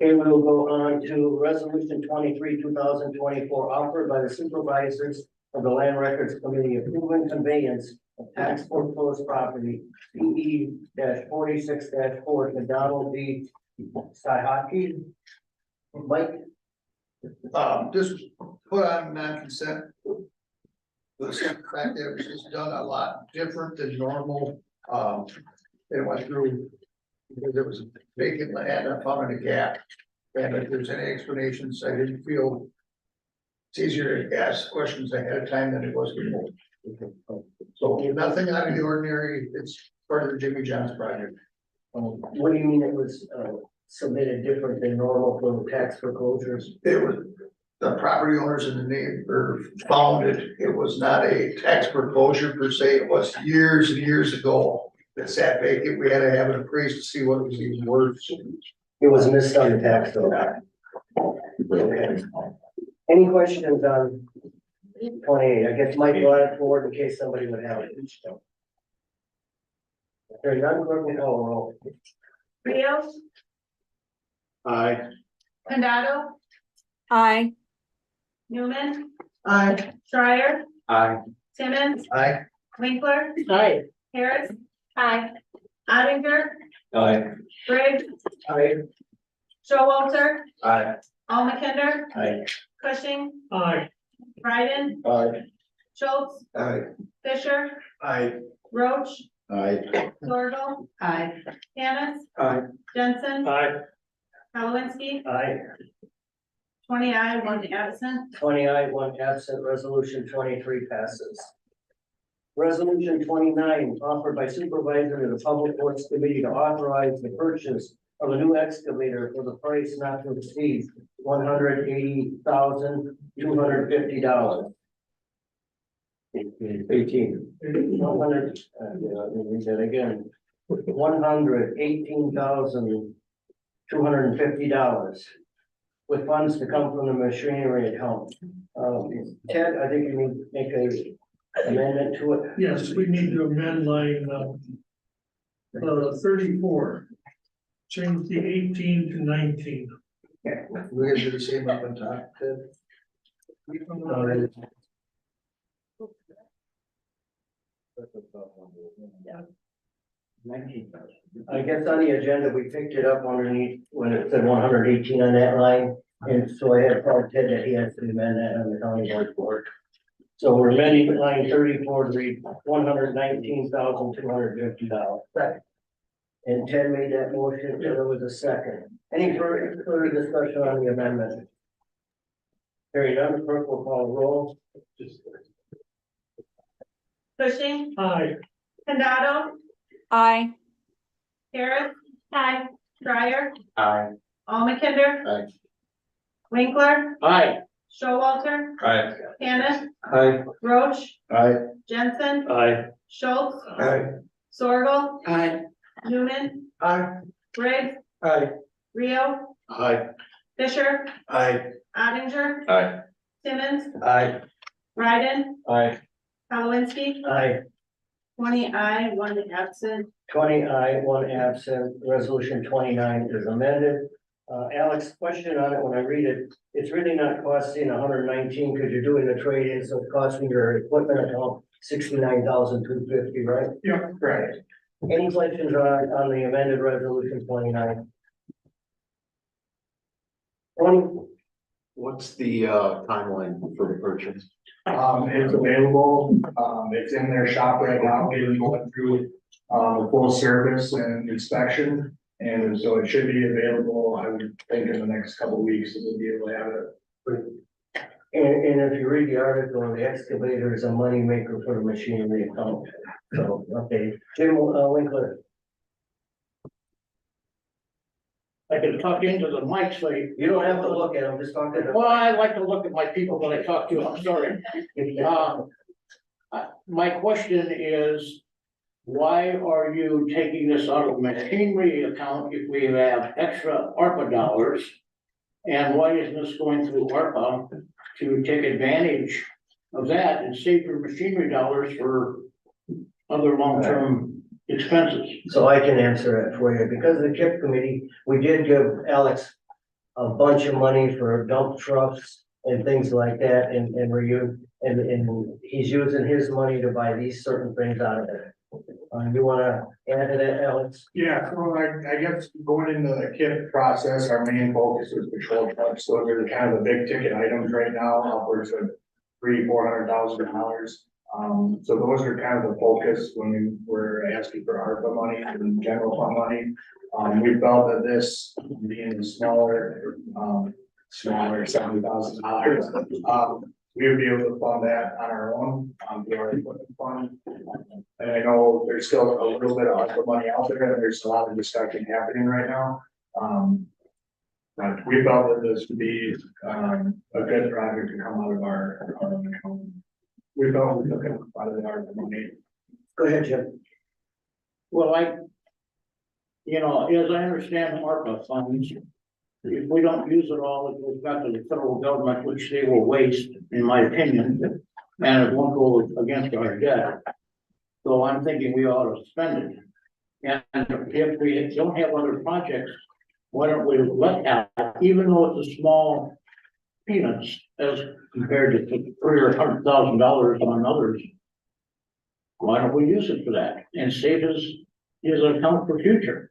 we will go on to resolution 23, 2024, offered by the supervisors of the Land Records Committee approving conveyance of tax foreclosed property, PE-46-4 to Donald B. Sihaki. Mike? This was put on non-consent. The simple fact that it was just done a lot different than normal. It went through, because there was a vacant land, I found in a gap. And if there's any explanations, I didn't feel it's easier to ask questions ahead of time than it was before. So nothing out of the ordinary, it's part of the Jimmy John's project. What do you mean it was submitted different than normal for tax foreclosures? It was, the property owners in the neighbor found it, it was not a tax foreclosure per se, it was years and years ago. That sat vacant, we had to have it appraised to see what it was even worth. It was missed on the tax bill. Okay. Any questions on 28? I guess Mike will add forward in case somebody would have it. Hearing none, clerk will call the roll. Rio, Aye. Condado, Aye. Newman, Aye. Schreier, Aye. Timmons, Aye. Winkler, Aye. Harris. Aye. Ottinger, Aye. Briggs, Aye. Showalter, Aye. Almakinder, Aye. Cushing, Aye. Ryden, Aye. Schultz, Aye. Fisher, Aye. Roach, Aye. Sorgel, Aye. Hannah, Aye. Jensen, Aye. Halowinski, Aye. 20 aye, 1 absent. 20 aye, 1 absent, resolution 23 passes. Resolution 29, offered by supervisor to the Public Works Committee to authorize the purchase of a new excavator for the price not to exceed $180,250. 18. 100, let me read that again. $118,250 with funds to come from the machinery account. Ted, I think you need to make a amendment to it? Yes, we need to amend line, 34. Change the 18 to 19. We're gonna do the same up on top, Ted? I guess on the agenda, we picked it up underneath when it said 118 on that line. And so I had told Ted that he has to amend that on the county board. So we're amending line 34 to read $119,250. And Ted made that motion, and there was a second. Any further discussion on the amendment? Hearing none, clerk will call roll. Cushing, Aye. Condado, Aye. Harris. Aye. Dryer, Aye. Almakinder. Aye. Winkler, Aye. Showalter, Aye. Hannah, Aye. Roach, Aye. Jensen, Aye. Schultz, Aye. Sorgel, Aye. Newman, Aye. Briggs, Aye. Rio, Aye. Fisher, Aye. Ottinger, Aye. Simmons, Aye. Ryden, Aye. Palawinski, Aye. 20 aye, 1 absent. 20 aye, 1 absent, resolution 29 is amended. Alex, question on it, when I read it, it's really not costing 119 because you're doing the trade-in, so it's costing your equipment account 69,250, right? Yeah, right. Any questions on the amended resolution 29? 20, What's the timeline for the purchase? It's available, it's in their shop right now, we're going through, the full service and inspection. And so it should be available, I would think in the next couple of weeks, we'll be able to have it. and if you read the article, the excavator is a moneymaker for the machinery account. So, okay, Jim Winkler. I can talk into the mic, so you. You don't have to look at them, just talk to them. Well, I like to look at my people when I talk to, I'm sorry. My question is, why are you taking this out of the machinery account if we have extra ARPA dollars? And why isn't this going through ARPA to take advantage of that and save your machinery dollars for other long-term expenses? So I can answer it for you, because of the KIP committee, we did give Alex a bunch of money for dump trucks and things like that, and he's using his money to buy these certain things out of it. You wanna add to that, Alex? Yeah, so I guess going into the KIP process, our main focus is patrol trucks, those are the kind of the big ticket items right now, upwards of $300,000-400,000. So those are kind of the focus when we were asking for ARPA money and general fund money. We felt that this being smaller, $70,000, we would be able to fund that on our own, through our equipment fund. And I know there's still a little bit of ARPA money out there, and there's a lot of discussion happening right now. But we felt that this would be, a good project to come out of our account. We felt we took it out of the ARPA money. Go ahead, Jim. Well, as I understand ARPA funds, if we don't use it all, it goes back to the federal government, which they will waste, in my opinion, and it won't go against our debt. So I'm thinking we ought to spend it. And if we don't have other projects, why don't we let out, even though it's a small peanuts as compared to $300,000 or $100,000 on others. Why don't we use it for that and save his account for future?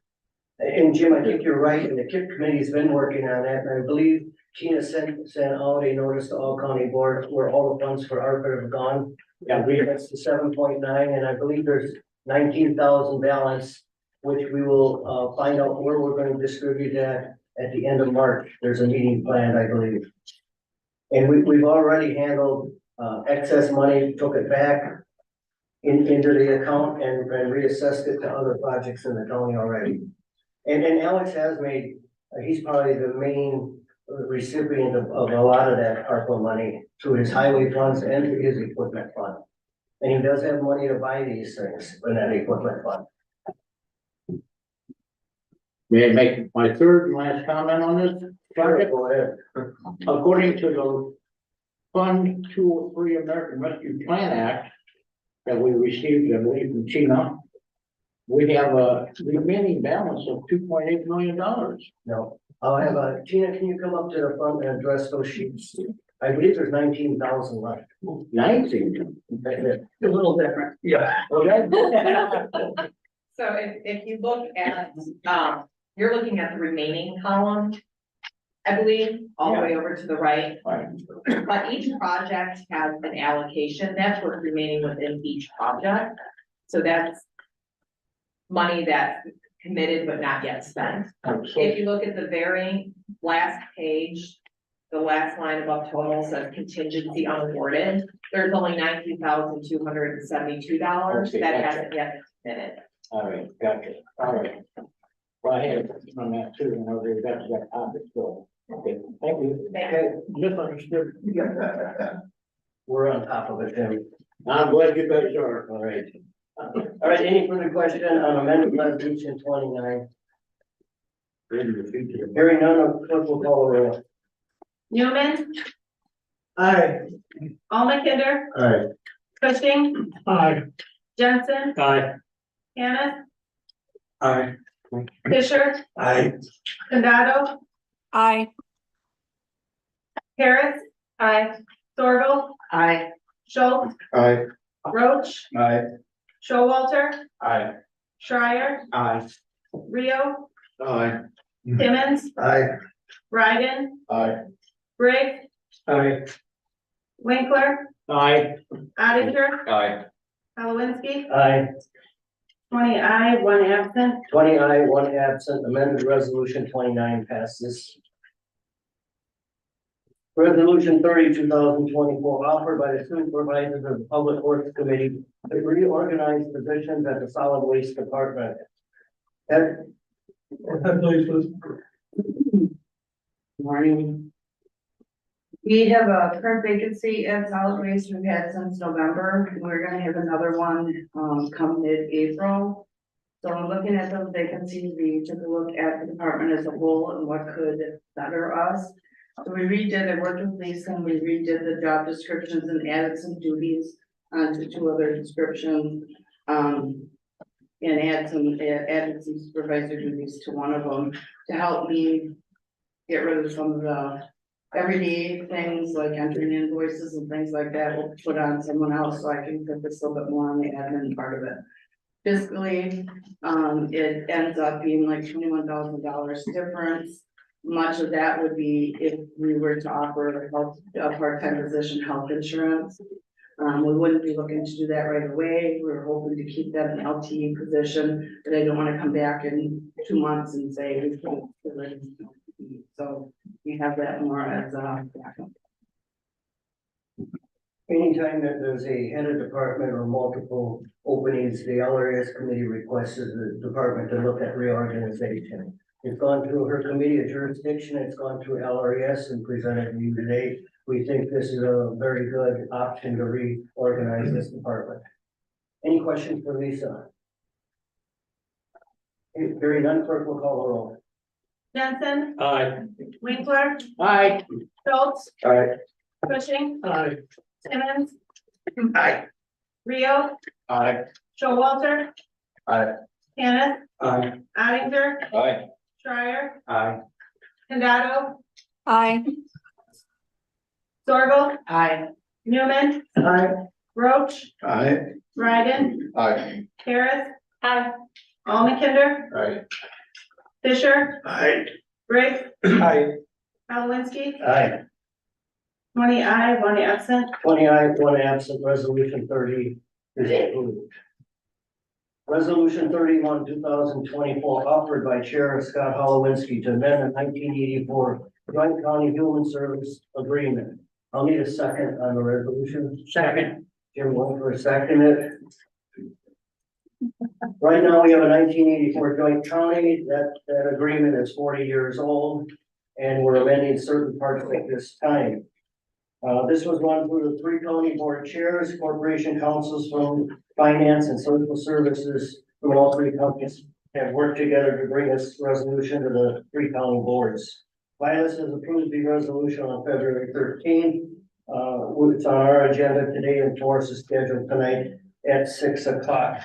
And Jim, I think you're right, and the KIP committee's been working on that, and I believe Tina sent out a notice to all county boards where all the funds for ARPA have gone. I believe that's the 7.9, and I believe there's 19,000 balance, which we will find out where we're going to distribute that at the end of March. There's a meeting planned, I believe. And we've already handled excess money, took it back into the account and reassessed it to other projects in the county already. And Alex has made, he's probably the main recipient of a lot of that ARPA money through his highway funds and through his equipment fund. And he does have money to buy these things in that equipment fund. May I make my third and last comment on this project? Go ahead. According to the Fund 203 American Rescue Plan Act, that we received, I believe, from Chino. We have a remaining balance of $2.8 million. No, I'll have Tina, can you come up to the front and address those sheets? I believe there's 19,000 left. 19. A little different. Yeah. Okay. So if you look at, you're looking at the remaining column, I believe, all the way over to the right. But each project has an allocation, that's what's remaining within each project. So that's money that's committed but not yet spent. If you look at the very last page, the last line above total says contingency unawarded. There's only $19,272 Okay, that gotcha. hasn't yet been committed. All right, gotcha. All right. Well, I had on that too, and I was got to that topic, so, okay, thank you. Okay, Misunderstood. we're on top of it, Tim. I'm glad you guys are. All right. All right, any further question on amendment resolution 29? Hearing none, clerk will call the roll. Newman, Aye. Almakinder, Aye. Cushing, Aye. Jensen, Aye. Hannah, Aye. Fisher, Aye. Condado, Aye. Harris, Sorrel, Schultz, Aye. Roach, Aye. Showalter, Aye. Schreier, Aye. Rio, Aye. Timmons, Aye. Ryden, Aye. Briggs, Aye. Winkler, Aye. Oettinger, Aye. Halowinski, Aye. 20 aye, 1 absent. 20 aye, 1 absent, amended resolution 29 passes. Resolution 30, 2024, offered by the supervisors of the Public Works Committee to reorganize positions at the Solid Waste Department. Ed? Morning. We have a current vacancy at solid waste we've had since November. We're gonna have another one, come mid-April. So I'm looking at those vacancies, we took a look at the department as a whole and what could better us. So we redid, I worked with Lisa and we redid the job descriptions and added some duties to 2 other descriptions. And added some supervisor duties to one of them to help me get rid of some of the everyday things like entering invoices and things like that. We'll put on someone else so I can focus a little bit more on the admin part of it. Fiscally, it ends up being like $21,000 difference. Much of that would be if we were to offer a part-time position health insurance. We wouldn't be looking to do that right away. We're hoping to keep that an LTE position, but I don't want to come back in 2 months and say we can't fill it. So we have that more as a backup. Anytime that there's a head of department or multiple openings, the LRS committee requests the department to look at reorganization. It's gone through her committee of jurisdiction, it's gone through LRS and presented to you today. We think this is a very good option to reorganize this department. Any questions for Lisa? Hearing none, clerk will call the roll. Jensen, Aye. Winkler, Aye. Schultz, Aye. Cushing, Aye. Timmons, Aye. Rio, Aye. Showalter, Aye. Hannah, Aye. Oettinger, Aye. Schreier, Aye. Condado, Aye. Sorrel, Aye. Newman, Aye. Roach, Aye. Ryden, Aye. Harris, Almakinder, Aye. Fisher, Aye. Briggs, Aye. Halowinski, Aye. 20 aye, 1 absent. 20 aye, 1 absent, resolution 30 is approved. Resolution 31, 2024, offered by Chair Scott Halowinski to amend the 1984 Joint County Human Service Agreement. I'll need a second on the resolution. Second. Jim Wolfer, second it. Right now, we have a 1984 joint county, that agreement is 40 years old, and we're amending certain parts at this time. This was run through the 3 county board chairs, corporation councils from finance and social services from all 3 counties have worked together to bring this resolution to the 3 county boards. Vilas has approved the resolution on February 13th. It's on our agenda today and Taurus is scheduled tonight. at 6 o'clock.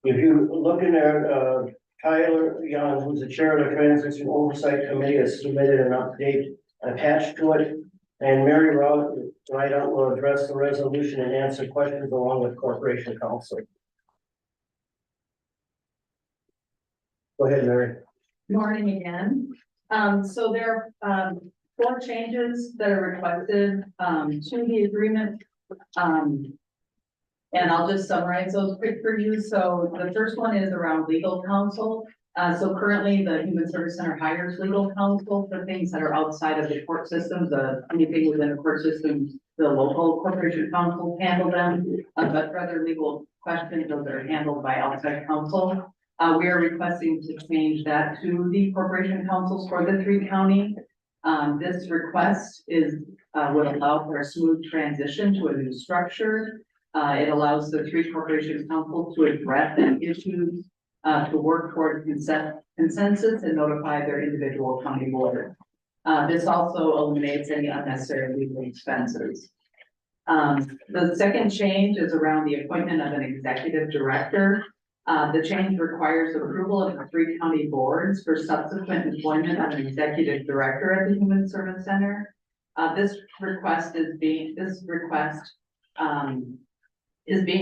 If you look in there, Tyler Young, who's the chair of the Transition Oversight Committee, has submitted an update attached to it. And Mary Rideout will address the resolution and answer questions along with Corporation Counsel. Go ahead, Mary. Morning again. So there are 4 changes that are requested to the agreement. And I'll just summarize those quick for you. So the first one is around legal counsel. So currently the Human Service Center hires legal counsel for things that are outside of the court system. Anything within the court system, the local corporation counsel handle them. But for other legal questions, those are handled by outside counsel. We are requesting to change that to the corporation counsels for the 3 county. This request would allow for a smooth transition to a new structure. It allows the 3 corporation councils to address any issues, to work toward consensus and notify their individual county board. This also eliminates any unnecessary legal expenses. The second change is around the appointment of an executive director. The change requires approval of the 3 county boards for subsequent employment of an executive director at the Human Service Center. This request is being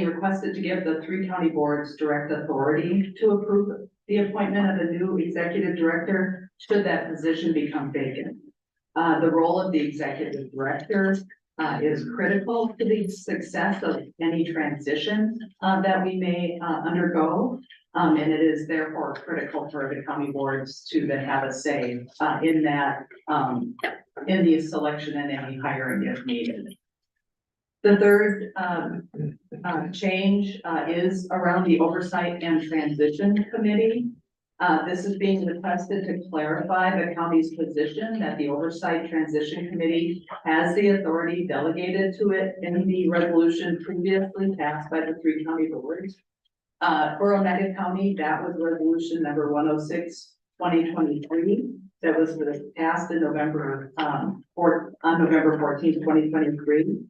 requested to give the 3 county boards direct authority to approve the appointment of a new executive director should that position become vacant. The role of the executive director is critical to the success of any transition that we may undergo. And it is therefore critical for the county boards to then have a say in that, in the selection and any hiring if needed. The third change is around the Oversight and Transition Committee. This is being requested to clarify the county's position that the Oversight Transition Committee has the authority delegated to it in the resolution previously passed by the 3 county boards. For Oneida County, that was resolution number 106/2023. That was passed in November 14th, 2023.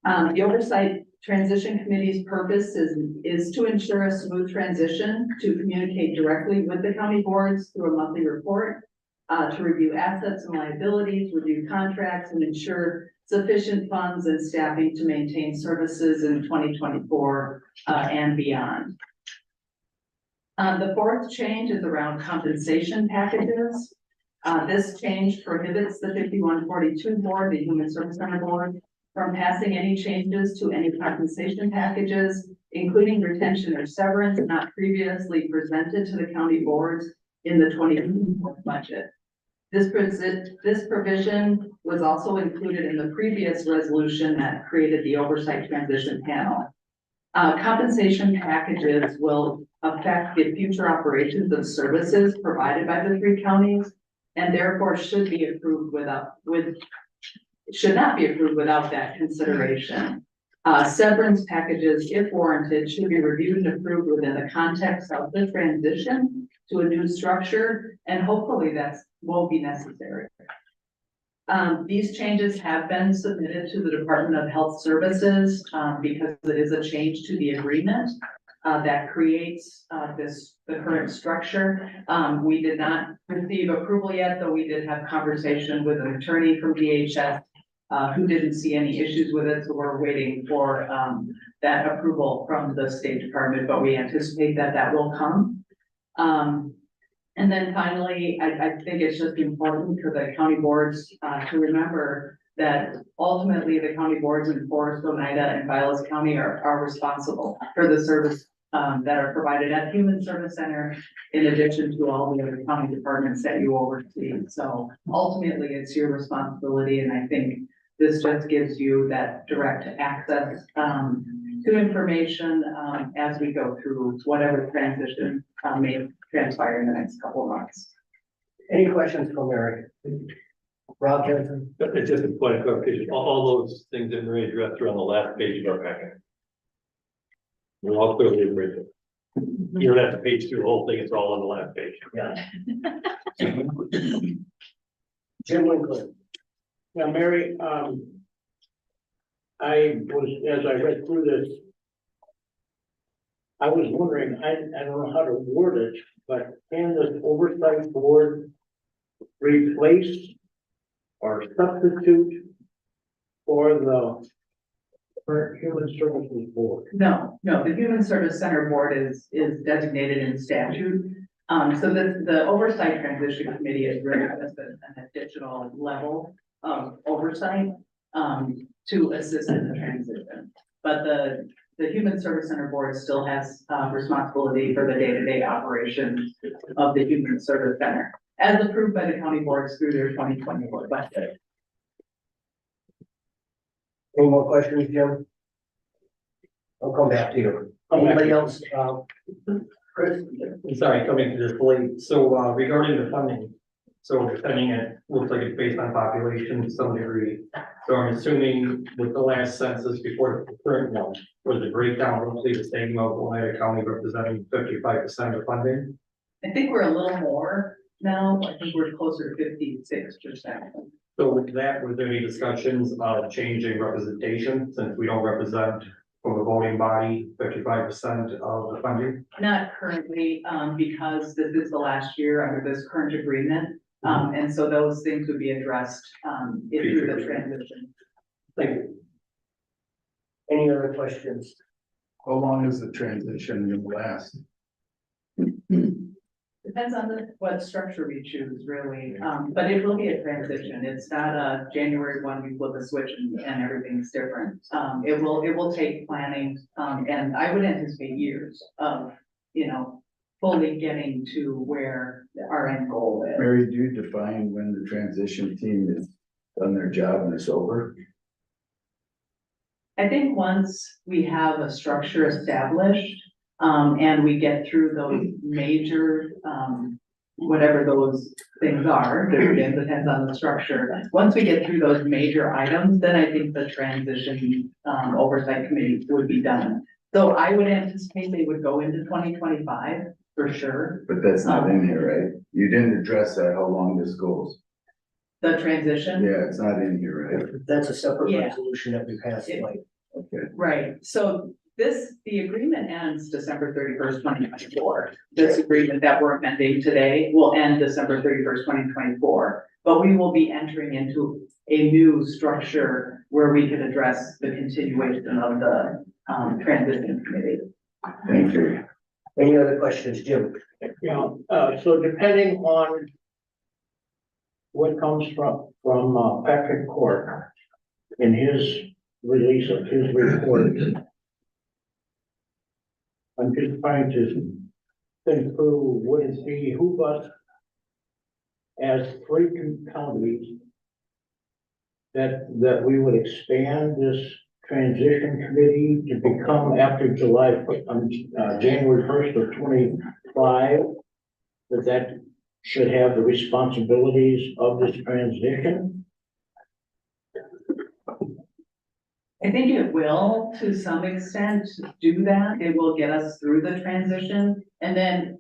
The Oversight Transition Committee's purpose is to ensure a smooth transition, to communicate directly with the county boards through a monthly report, to review assets and liabilities, review contracts, and ensure sufficient funds and staffing to maintain services in 2024 and beyond. The fourth change is around compensation packages. This change prohibits the 5142 board, the Human Service Center board, from passing any changes to any compensation packages, including retention or severance not previously presented to the county boards in the 2024 budget. This provision was also included in the previous resolution that created the Oversight Transition Panel. Compensation packages will affect the future operations of services provided by the 3 counties and therefore should not be approved without that consideration. Severance packages, if warranted, should be reviewed and approved within the context of the transition to a new structure, and hopefully that won't be necessary. These changes have been submitted to the Department of Health Services because it is a change to the agreement that creates the current structure. We did not receive approval yet, though we did have conversation with an attorney from DHS who didn't see any issues with it, so we're waiting for that approval from the State Department, but we anticipate that will come. And then finally, I think it's just important for the county boards to remember that ultimately the county boards in Forest, Oneida, and Vilas County are responsible for the service that are provided at Human Service Center, in addition to all the other county departments that you oversee. So ultimately, it's your responsibility, and I think this just gives you that direct access to information as we go through whatever transition may transpire in the next couple of months. Any questions from Mary? Rob Jensen? It's just a point of clarification. All those things that Marie addressed are on the last page of our packet. We're all clearly agreed to. You don't have to page through the whole thing. It's all on the last page. Yeah. Jim Winkler. Now, Mary, as I read through this, I was wondering, I don't know how to word it, but can this oversight board replace or substitute for the current human services board? No, the Human Service Center Board is designated in statute. So the Oversight Transition Committee is really just an additional level of oversight to assist in the transition. But the Human Service Center Board still has responsibility for the day-to-day operations of the Human Service Center, as approved by the county boards through their 2024 budget. Any more questions, Jim? I'll come back to you. Anybody else? Chris? I'm sorry, coming to this late. So regarding the funding, so depending it looks like it's based on population to some degree. So I'm assuming with the last census before the current one, was the breakdown roughly the same of Oneida County representing 55% of funding? I think we're a little more now. I think we're closer to 56%. So with that, was there any discussions of changing representation since we don't represent from the voting body 55% of the funding? Not currently, because this is the last year under this current agreement. And so those things would be addressed through the transition. Thank you. Any other questions? How long is the transition gonna last? Depends on what structure we choose, really, but it will be a transition. It's not a January 1, we flip a switch and everything's different. It will take planning, and I would anticipate years of, fully getting to where our end goal is. Mary, do you define when the transition team is done their job and it's over? I think once we have a structure established, and we get through those major, whatever those things are, it depends on the structure. Once we get through those major items, then I think the transition, oversight committee would be done. So I would anticipate they would go into 2025 for sure. But that's not in here, right? You didn't address that, how long this goes. The transition. Yeah, it's not in here, right? That's a separate Yeah. resolution that we passed tonight. Okay. Right, so the agreement ends December 31st, 2024. This agreement that we're amending today will end December 31st, 2024. But we will be entering into a new structure where we can address the continuation of the transition committee. Thank you. Any other questions, Jim? Yeah, so depending on what comes from Patrick Court in his release of his report, I'm just trying to think through, would it behoove us as three counties that we would expand this transition committee to become after January 1st of 25, that should have the responsibilities of this transition? I think it will, to some extent, do that. It will get us through the transition. And then,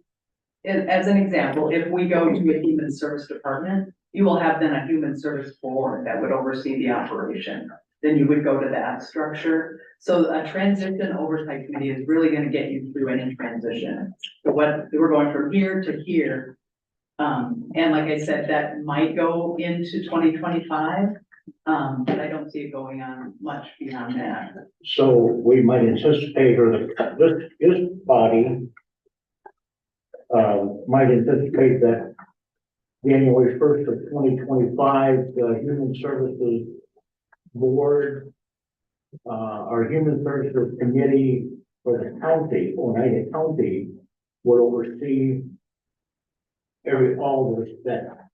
as an example, if we go to a human service department, you will have then a human service board that would oversee the operation. Then you would go to that structure. So a transition oversight committee is really going to get you through any transition. So what we're going from here to here. And like I said, that might go into 2025. But I don't see it going on much beyond that. So we might anticipate, or this body might anticipate that January 1st of 2025, the Human Services Board, our Human Services Committee for the county, Oneida County, will oversee all of that.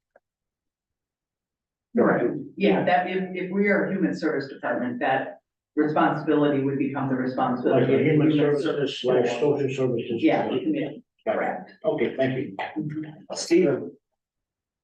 Correct. Yeah, that if we are a human service department, that responsibility would become the responsibility. Like a of the human services / board. social services. Yeah, the committee, correct. Okay, thank you. Stephen?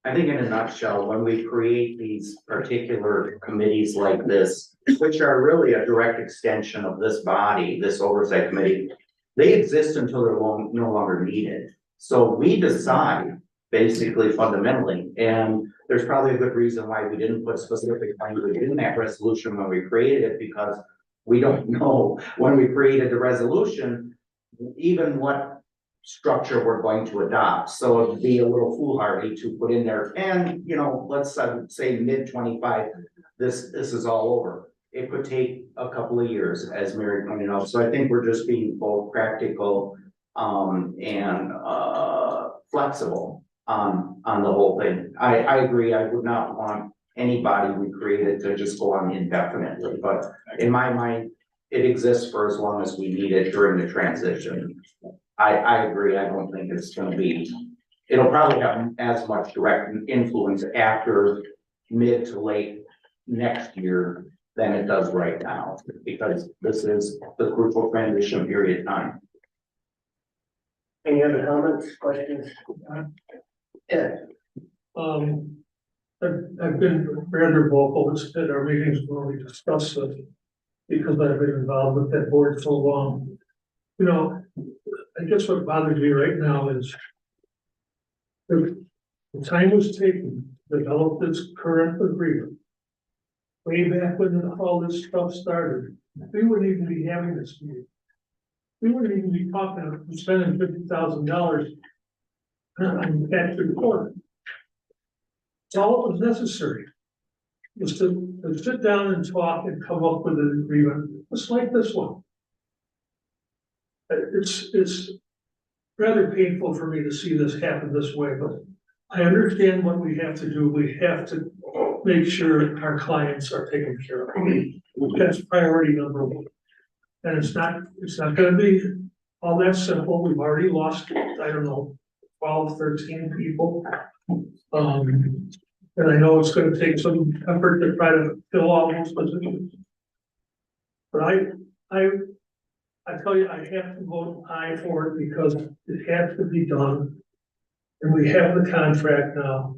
I think in a nutshell, when we create these particular committees like this, which are really a direct extension of this body, this oversight committee, they exist until they're no longer needed. So we decide basically fundamentally, and there's probably a good reason why we didn't put specific language in that resolution when we created it, because we don't know when we created the resolution, even what structure we're going to adopt. So it'd be a little foolhardy to put in there, and, you know, let's say mid-25, this is all over. It could take a couple of years, as Mary pointed out. So I think we're just being both practical, and flexible on the whole thing. I agree, I would not want anybody we created to just go on indefinitely, but in my mind, it exists for as long as we need it during the transition. I agree, I don't think it's gonna be, it'll probably have as much direct influence after mid to late next year than it does right now, because this is the crucial transition period time. Any other comments, questions? Ed? I've been rather vocal at our meetings when we discuss it, because I've been involved with that board so long. You know, I guess what bothers me right now is the time was taken to develop this current agreement. Way back when all this stuff started, we wouldn't even be having this meeting. We wouldn't even be talking of spending $50,000 on Patrick Court. It's all that was necessary, was to sit down and talk and come up with an agreement, just like this one. It's rather painful for me to see this happen this way, but I understand what we have to do. We have to make sure our clients are taken care of. That's priority number one. And it's not gonna be all that simple. We've already lost, I don't know, 12, 13 people. And I know it's gonna take some effort to try to fill all those positions. But I tell you, I have to vote aye for it because it has to be done. And we have the contract now.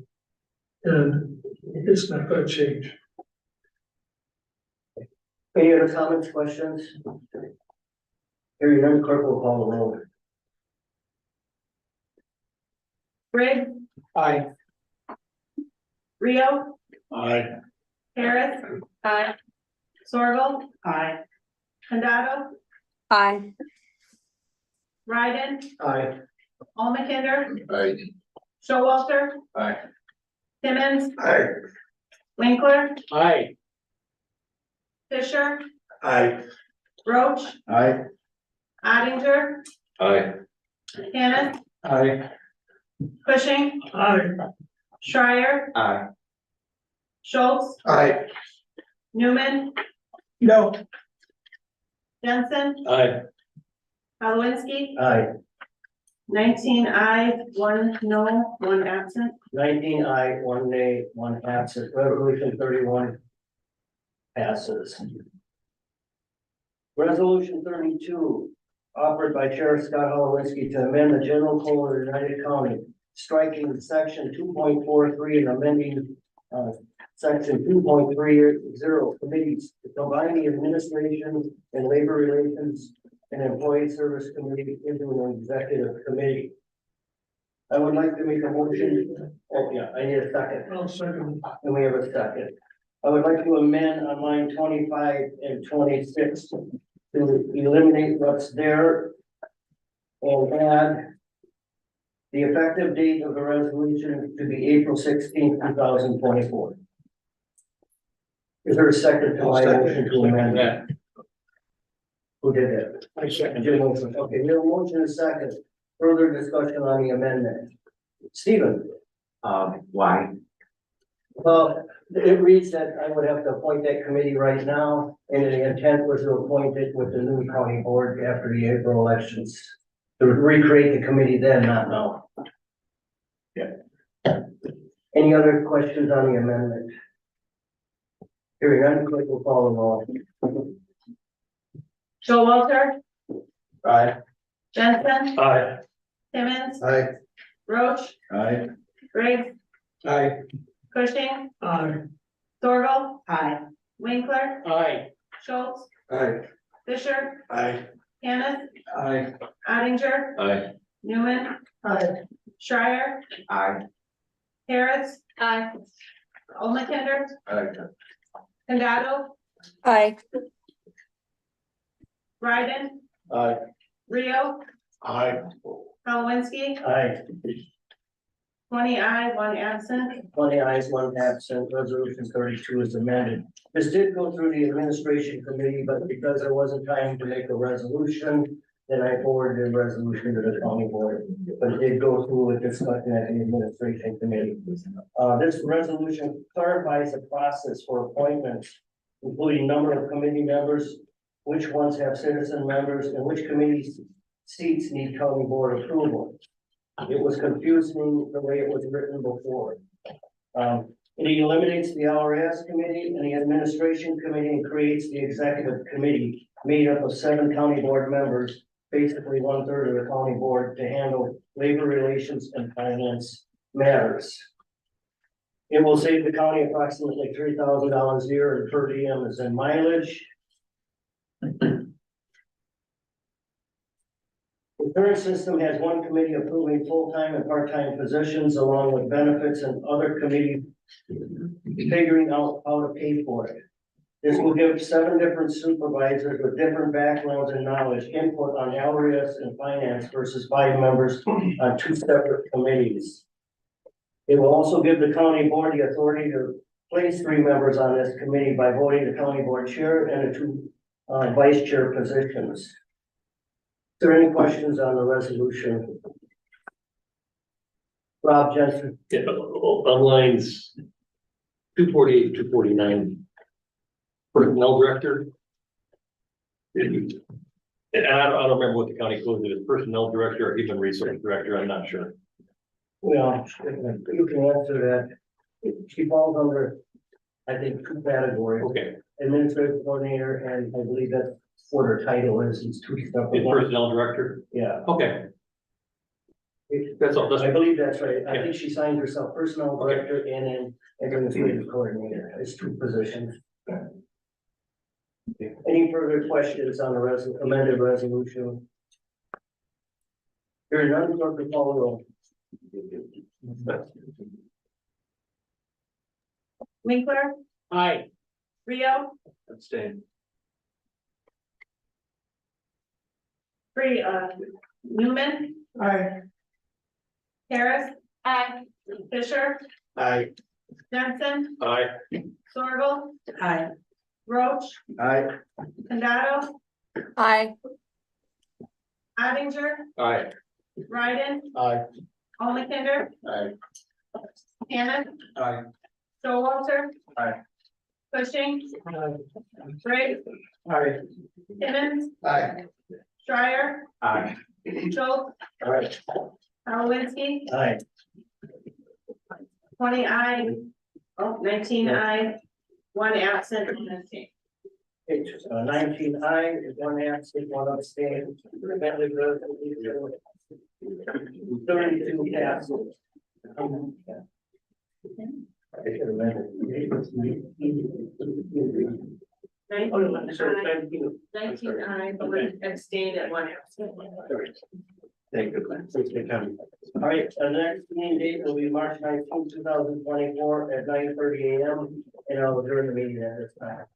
And it's not gonna change. Any other comments, questions? Hearing none, clerk will call the roll. Briggs, Aye. Rio, Aye. Harris. Aye. Sorrel. Aye. Condado, Aye. Ryden, Aye. All McKinder, Aye. Showalter. Aye. Simmons, Aye. Winkler, Aye. Fisher, Aye. Roach, Aye. Ottinger, Aye. Hannah, Aye. Cushing, Aye. Schreier, Aye. Schultz, Aye. Newman, No. Jensen, Aye. Halowinski, Aye. 19 ayes, 1 no, 1 absent. 19 aye, 1 nay, 1 absent. Resolution 31 passes. Resolution 32, offered by Sheriff Scott Halowinski to amend the general code of United County, striking section 2.43 and amending section 2.30 committees to combine the administration and labor relations and employee service committee into an executive committee. I would like to make a motion. Oh, yeah, I need a second. I'll second. And we have a second. I would like to amend on line 25 and 26 to eliminate what's there and add the effective date of the resolution to be April 16, 2024. Is there a second to my motion to amend that? Who did that? I second. Jim Wilson. Okay, we have a motion and a second. Further discussion on the amendment. Stephen? Why? Well, it reads that I would have to appoint that committee right now, and the intent was to appoint it with the new county board after the April elections. To recreate the committee then, not now. Yeah. Any other questions on the amendment? Hearing none, clerk will call the roll. Showalter, Aye. Jensen, Aye. Simmons, Aye. Roach, Aye. Briggs, Aye. Cushing, Aye. Sorrel, Aye. Winkler, Aye. Schultz, Aye. Fisher, Aye. Hannah, Aye. Ottinger, Aye. Newman, Aye. Schreier, Aye. Harris, Aye. Olmekender, Aye. Condado, Aye. Ryden, Aye. Rio, Aye. Palawinski, Aye. 20 aye, 1 absent. 20 ayes, 1 absent, resolution 32 is amended. This did go through the administration committee, but because there wasn't time to make a resolution, then I forwarded the resolution to the county board. But it did go through with discussion at the administration committee. This resolution clarifies the process for appointments, including number of committee members, which ones have citizen members, and which committees seats need county board approval. It was confusing the way it was written before. It eliminates the LRS committee and the administration committee and creates the executive committee made up of 7 county board members, basically 1/3 of the county board, to handle labor relations and finance matters. It will save the county approximately $3,000 a year in per diem as in mileage. The current system has one committee approving full-time and part-time positions along with benefits and other committee figuring out how to pay for it. This will give 7 different supervisors with different backgrounds and knowledge input on LRS and finance versus 5 members on 2 separate committees. It will also give the county board the authority to place 3 members on this committee by voting the county board chair and the 2 vice chair positions. Is there any questions on the resolution? Rob Jensen. Yeah, on lines 248, 249. Personnel director. And I don't remember what the county code is, personnel director or human resource director, I'm not sure. Well, you can answer that. She falls under, I think, 2 categories. Okay, Administrative coordinator, and I believe that's what her title is. It's 2 separate. is personnel director, Yeah, okay. That's all, I that's, believe that's right. I Yeah. think she signed herself personnel director and then administrative coordinator. It's 2 positions. Any further questions on the amended resolution? Hearing none, clerk will call the roll. Winkler, aye. Rio, Abstain. Newman, Aye. Harris, Aye. Fisher, Aye. Jensen, Aye. Sorrel. Aye. Roach, Aye. Condado, Aye. Ottinger, Aye. Ryden, Aye. Olmekender, Aye. Hannah, Aye. Showalter. Aye. Cushing, Briggs, Aye. Simmons, Aye. Shrier, Aye. Schultz, Aye. Palawinski, Aye. 20 aye, 19 aye, 1 absent, and an abstain. 19 aye, 1 absent, 1 abstain. Amended resolution 32 passes. I should have amended. 19 aye, but we abstained at 1 absent. Thank you. All right, the next meeting date will be March 19, 2024 at 9:30 a.m. and I'll adjourn the meeting at this time.